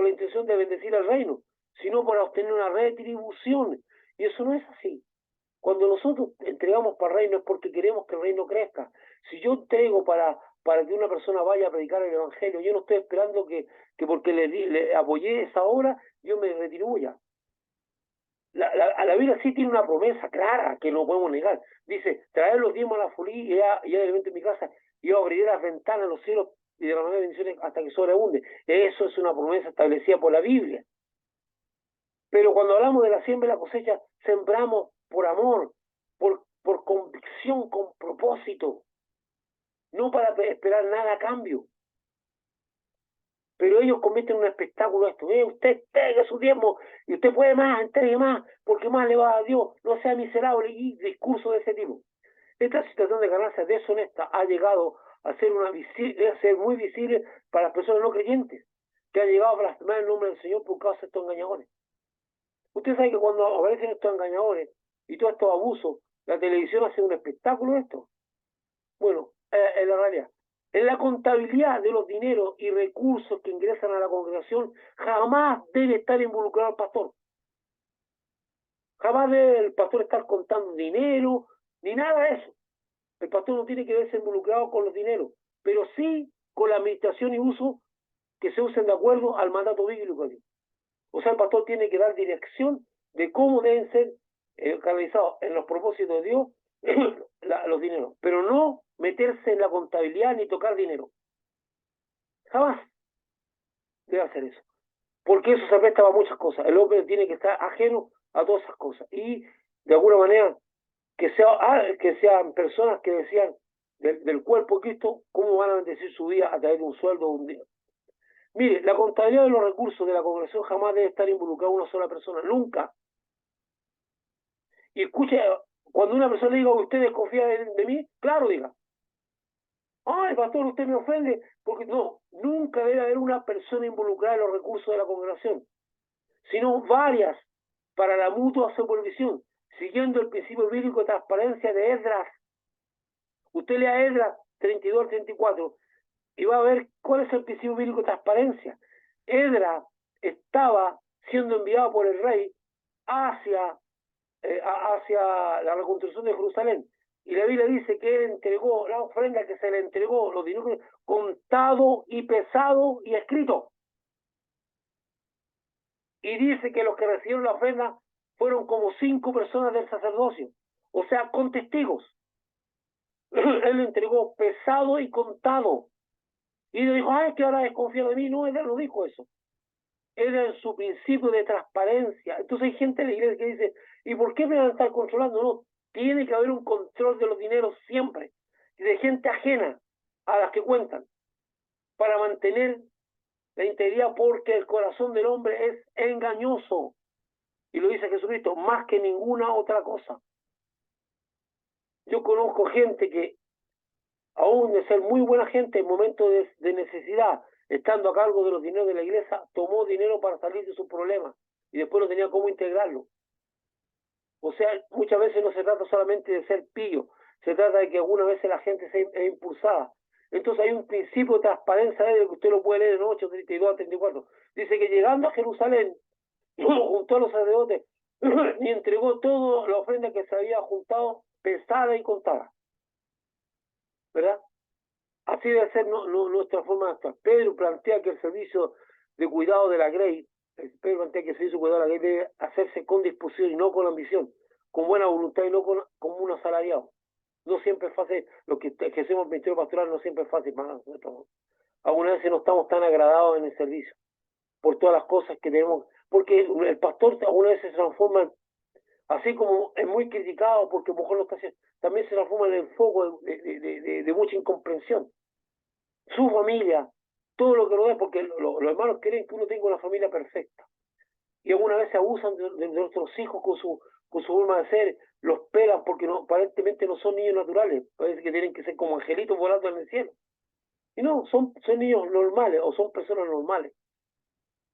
la intención de bendecir al reino, sino para obtener una retribución. Y eso no es así. Cuando nosotros entregamos para el reino es porque queremos que el reino crezca. Si yo entrego para que una persona vaya a predicar el evangelio, yo no estoy esperando que porque le apoyé esa obra, yo me retribuya. La Biblia sí tiene una promesa clara que no podemos negar. Dice, traer los diezmos a la folía y ya alimento en mi casa. y yo abriré las ventanas de los cielos y derramaré bendiciones hasta que sobreabunde. Eso es una promesa establecida por la Biblia. Pero cuando hablamos de la siembra y la cosecha, sembramos por amor, por convicción, con propósito, no para esperar nada a cambio. Pero ellos cometen un espectáculo esto. Usted entregue su diezmo y usted puede más, entregue más, porque más le va a Dios. No sea miserable y discurso de ese tipo. Esta situación de ganancia deshonesta ha llegado a ser, muy visible para las personas no creyentes, que han llegado a blasfemar el nombre del Señor por causa de estos engañadores. Usted sabe que cuando aparecen estos engañadores y todos estos abusos, la televisión hace un espectáculo de esto. Bueno, en la realidad, en la contabilidad de los dineros y recursos que ingresan a la congregación, jamás debe estar involucrado el pastor. Jamás debe el pastor estar contando dinero, ni nada de eso. El pastor no tiene que verse involucrado con los dineros, pero sí con la administración y uso que se usen de acuerdo al mandato bíblico. O sea, el pastor tiene que dar dirección de cómo deben ser canalizados en los propósitos de Dios los dineros, pero no meterse en la contabilidad ni tocar dinero. Jamás debe hacer eso, porque eso se presta para muchas cosas. El hombre tiene que estar ajeno a todas esas cosas y de alguna manera que sean personas que decían del cuerpo de Cristo cómo van a bendecir su vida a través de un sueldo o un día. Mire, la contabilidad de los recursos de la congregación jamás debe estar involucrada una sola persona, nunca. Y escuche, cuando una persona diga, ¿usted desconfía de mí? Claro, diga. Ay, pastor, usted me ofende, porque no, nunca debe haber una persona involucrada en los recursos de la congregación, sino varias para la mutua supervisión, siguiendo el principio bíblico de transparencia de Esdras. Usted lea Esdras 32 al 34 y va a ver cuál es el principio bíblico de transparencia. Esdras estaba siendo enviado por el rey hacia la reconstrucción de Jerusalén. Y la Biblia dice que él entregó la ofrenda que se le entregó, los dineros contado y pesado y escrito. Y dice que los que recibieron la ofrenda fueron como 5 personas del sacerdocio, o sea, con testigos. Él lo entregó pesado y contado. Y le dijo, ay, que ahora desconfía de mí. No, él no dijo eso. Era en su principio de transparencia. Entonces hay gente de la iglesia que dice, ¿y por qué me van a estar controlando? No, tiene que haber un control de los dineros siempre, y de gente ajena a las que cuentan, para mantener la integridad, porque el corazón del hombre es engañoso, y lo dice Jesucristo, más que ninguna otra cosa. Yo conozco gente que, aún de ser muy buena gente, en momentos de necesidad, estando a cargo de los dineros de la iglesia, tomó dinero para salir de sus problemas, y después no tenía cómo integrarlo. O sea, muchas veces no se trata solamente de ser pillo, se trata de que algunas veces la gente es impulsada. Entonces hay un principio de transparencia de que usted lo puede leer en 8, 32 a 34. Dice que llegando a Jerusalén, juntó a los sacerdotes y entregó toda la ofrenda que se había juntado, pesada y contada. ¿Verdad? Así debe ser nuestra forma de actuar. Pedro plantea que el servicio de cuidado de la grey, Pedro plantea que el servicio de cuidado de la grey debe hacerse con disposición y no con ambición, con buena voluntad y no como un asalariado. No siempre es fácil, lo que hacemos el ministerio pastoral no siempre es fácil para nosotros. Algunas veces no estamos tan agradados en el servicio, por todas las cosas que tenemos, porque el pastor algunas veces se transforma, así como es muy criticado porque a lo mejor lo está haciendo, también se transforma en el foco de mucha incomprensión. Su familia, todo lo que rodea, porque los hermanos creen que uno tenga una familia perfecta. Y algunas veces abusan de nuestros hijos con su forma de ser, los pelan porque aparentemente no son niños naturales, parece que tienen que ser como angelitos volando en el cielo. Y no, son niños normales o son personas normales.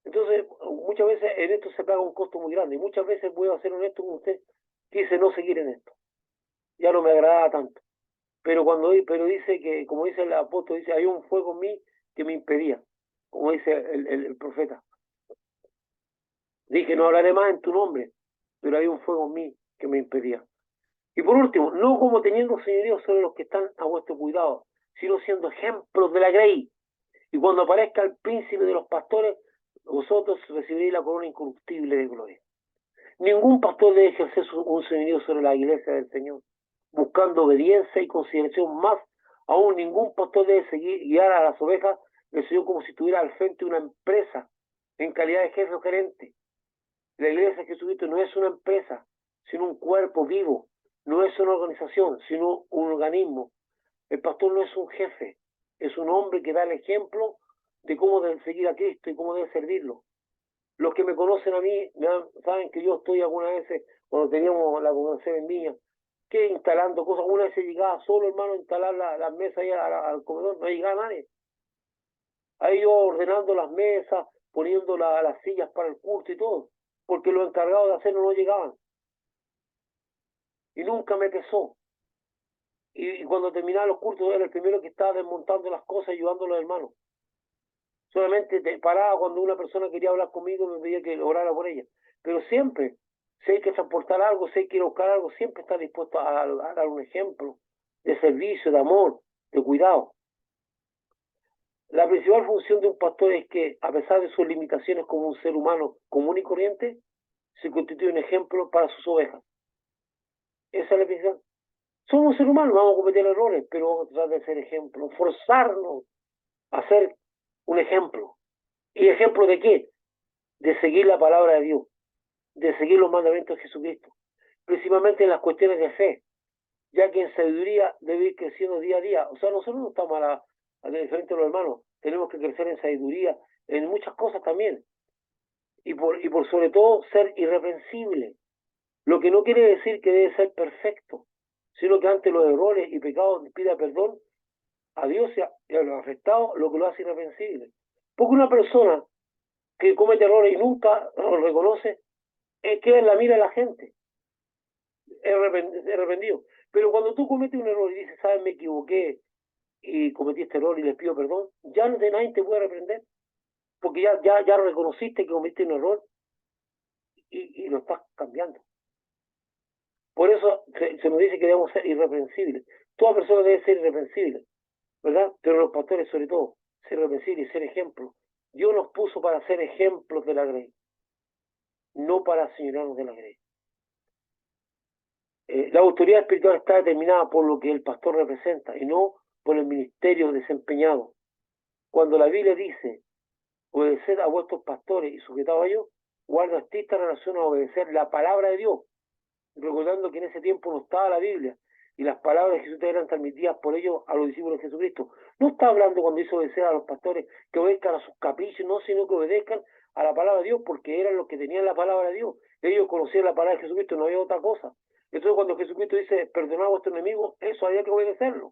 Entonces, muchas veces en esto se paga un costo muy grande. Y muchas veces, voy a ser honesto con usted, quise no seguir en esto. Ya no me agradaba tanto. Pero dice que, como dice el apóstol, dice, hay un fuego en mí que me impedía, como dice el profeta. Dije, no hablaré más en tu nombre, pero hay un fuego en mí que me impedía. Y por último, no como teniendo señorío sobre los que están a vuestro cuidado, sino siendo ejemplos de la grey. Y cuando aparezca el príncipe de los pastores, vosotros recibiréis la corona incorruptible de gloria. Ningún pastor debe ejercer un señorío sobre la iglesia del Señor, buscando obediencia y consideración más Aún ningún pastor debe seguir, guiar a las ovejas del Señor como si estuviera al frente de una empresa en calidad de jefe o gerente. La iglesia de Jesucristo no es una empresa, sino un cuerpo vivo. No es una organización, sino un organismo. El pastor no es un jefe, es un hombre que da el ejemplo de cómo deben seguir a Cristo y cómo deben servirlo. Los que me conocen a mí saben que yo estoy algunas veces, cuando teníamos la congregación en Viña, que instalando cosas, una vez se llegaba solo, hermano, a instalar las mesas ahí al comedor, no llegaba nadie. Ahí yo ordenando las mesas, poniendo las sillas para el culto y todo, porque los encargados de hacerlo no llegaban. Y nunca me pesó. Y cuando terminaba los cultos, era el primero que estaba desmontando las cosas, ayudando a los hermanos. Solamente paraba cuando una persona quería hablar conmigo y me pedía que orara por ella. Pero siempre, si hay que transportar algo, si hay que ir a buscar algo, siempre está dispuesto a dar un ejemplo de servicio, de amor, de cuidado. La principal función de un pastor es que, a pesar de sus limitaciones como un ser humano común y corriente, se constituye un ejemplo para sus ovejas. Esa es la principal. Somos seres humanos, vamos a cometer errores, pero vamos a tratar de ser ejemplos, forzarnos a ser un ejemplo. ¿Y ejemplo de qué? De seguir la palabra de Dios, de seguir los mandamientos de Jesucristo, principalmente en las cuestiones de fe, ya que en sabiduría debe ir creciendo día a día. O sea, nosotros no estamos a diferente de los hermanos, tenemos que crecer en sabiduría, en muchas cosas también, y por sobre todo ser irreprensible, lo que no quiere decir que debe ser perfecto, sino que ante los errores y pecados pida perdón a Dios y a los afectados, lo que lo hace irreprensible. Porque una persona que comete errores y nunca los reconoce, es que la mira a la gente, es arrepentido. Pero cuando tú cometes un error y dices, sabes, me equivoqué y cometí este error y les pido perdón, ya no de nadie te puede reprender, porque ya reconociste que cometiste un error y lo estás cambiando. Por eso se nos dice que debemos ser irreprensibles. Toda persona debe ser irreprensible, ¿verdad? Pero los pastores sobre todo, ser irreprensibles y ser ejemplos. Dios nos puso para ser ejemplos de la grey, no para señorarnos de la grey. La autoridad espiritual está determinada por lo que el pastor representa y no por el ministerio desempeñado. Cuando la Biblia dice, obedeced a vuestros pastores y sujetados a ellos, guarda estricta relación a obedecer la palabra de Dios, recordando que en ese tiempo no estaba la Biblia y las palabras de Jesús eran transmitidas por ellos a los discípulos de Jesucristo. No está hablando cuando dice obedecer a los pastores que obedezcan a sus caprichos, no, sino que obedezcan a la palabra de Dios, porque eran los que tenían la palabra de Dios. Ellos conocían la palabra de Jesucristo, no había otra cosa. Entonces cuando Jesucristo dice, perdonad a vuestros enemigos, eso había que obedecerlo.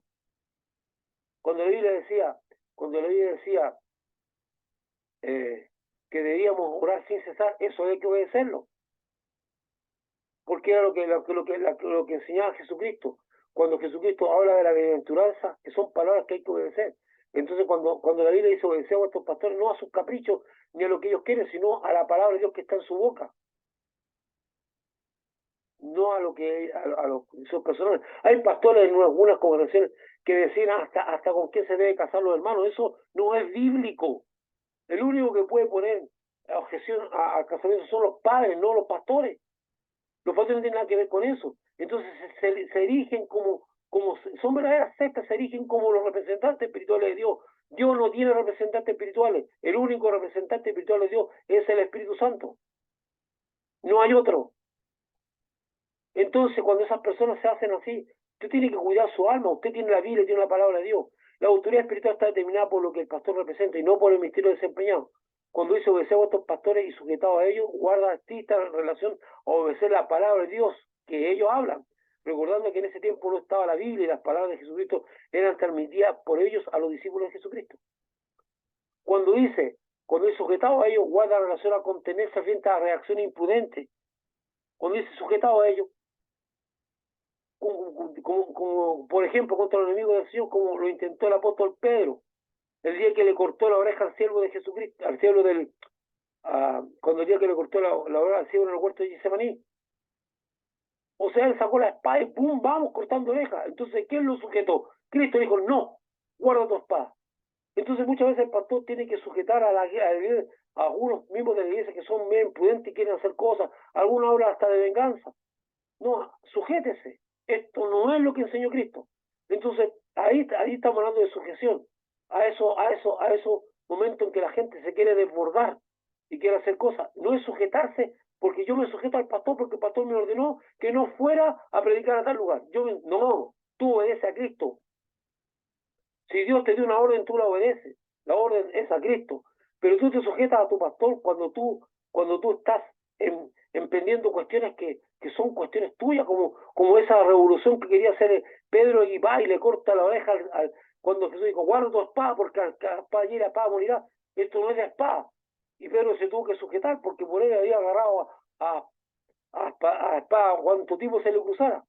Cuando la Biblia decía, cuando la Biblia decía que debíamos orar sin cesar, eso había que obedecerlo. Porque era lo que enseñaba Jesucristo. Cuando Jesucristo habla de la bienaventuranza, que son palabras que hay que obedecer. Entonces cuando la Biblia dice obedecer a vuestros pastores, no a sus caprichos ni a lo que ellos quieren, sino a la palabra de Dios que está en su boca. No a lo que a los sus personas. Hay pastores en algunas congregaciones que deciden hasta con qué se debe casar los hermanos. Eso no es bíblico. El único que puede poner objeción a casamiento son los padres, no los pastores. Los pastores no tienen nada que ver con eso. Entonces se erigen como son verdaderas sectas, se erigen como los representantes espirituales de Dios. Dios no tiene representantes espirituales. El único representante espiritual de Dios es el Espíritu Santo. No hay otro. Entonces, cuando esas personas se hacen así, usted tiene que cuidar su alma. Usted tiene la Biblia, tiene la palabra de Dios. La autoridad espiritual está determinada por lo que el pastor representa y no por el misterio desempeñado. Cuando dice obedecer a vuestros pastores y sujetado a ellos, guarda esta relación a obedecer la palabra de Dios que ellos hablan. Recordando que en ese tiempo no estaba la Biblia y las palabras de Jesucristo eran transmitidas por ellos a los discípulos de Jesucristo. Cuando dice sujetado a ellos, guarda relación a contenerse frente a reacciones imprudentes. Cuando dice sujetado a ellos, como por ejemplo contra los enemigos del Señor, como lo intentó el apóstol Pedro, el día que le cortó la oreja al siervo de Jesucristo, al siervo cuando el día que le cortó la oreja al siervo en el huerto de Getsemaní. O sea, él sacó la espada y ¡pum! Vamos cortando orejas. Entonces, ¿quién lo sujetó? Cristo dijo, no, guarda tu espada. Entonces, muchas veces el pastor tiene que sujetar a algunos miembros de la iglesia que son bien imprudentes y quieren hacer cosas. Algunos hablan hasta de venganza. No, sujétese. Esto no es lo que enseñó Cristo. Entonces, ahí estamos hablando de sujeción. A esos momentos en que la gente se quiere desbordar y quiere hacer cosas. No es sujetarse porque yo me sujeto al pastor porque el pastor me ordenó que no fuera a predicar a tal lugar. No, tú obedeces a Cristo. Si Dios te dio una orden, tú la obedeces. La orden es a Cristo. Pero tú te sujetas a tu pastor cuando tú estás emprendiendo cuestiones que son cuestiones tuyas, como esa revolución que quería hacer Pedro y va y le corta la oreja cuando Jesús dijo, guarda tu espada porque a espada y la espada morirá. Esto no es de espada. Y Pedro se tuvo que sujetar porque por él había agarrado a espada cuanto tipo se le cruzara.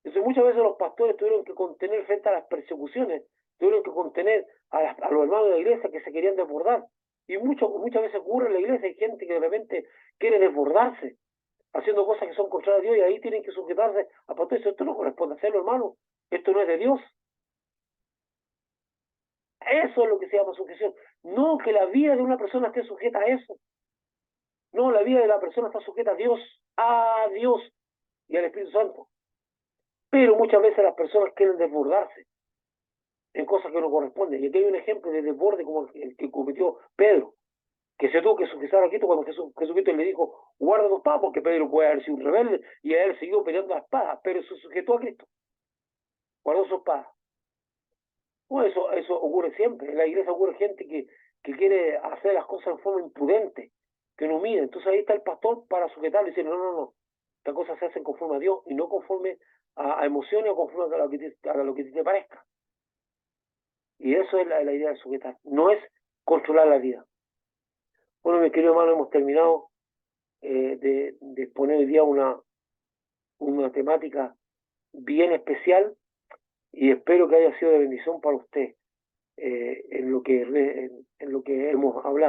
Entonces muchas veces los pastores tuvieron que contener frente a las persecuciones, tuvieron que contener a los hermanos de la iglesia que se querían desbordar. Y muchas veces ocurre en la iglesia, hay gente que de repente quiere desbordarse, haciendo cosas que son contrarias a Dios, y ahí tienen que sujetarse a pastores. Esto no corresponde hacerlo, hermano. Esto no es de Dios. Eso es lo que se llama sujeción. No que la vida de una persona esté sujeta a eso. No, la vida de la persona está sujeta a Dios y al Espíritu Santo. Pero muchas veces las personas quieren desbordarse en cosas que no corresponden. Y aquí hay un ejemplo de desborde como el que cometió Pedro, que se tuvo que sujetar a Cristo cuando Jesucristo le dijo, guarda tu espada, porque Pedro puede haber sido un rebelde y a él siguió peleando la espada, pero se sujetó a Cristo, guardó su espada. Bueno, eso ocurre siempre. En la iglesia ocurre gente que quiere hacer las cosas en forma imprudente, que no mide. Entonces ahí está el pastor para sujetarle y decir, no. Estas cosas se hacen conforme a Dios y no conforme a emociones o conforme a lo que te parezca. Y eso es la idea de sujetar. No es controlar la vida. Bueno, mi querido hermano, hemos terminado de exponer hoy día una temática bien especial y espero que haya sido de bendición para usted en lo que hemos hablado.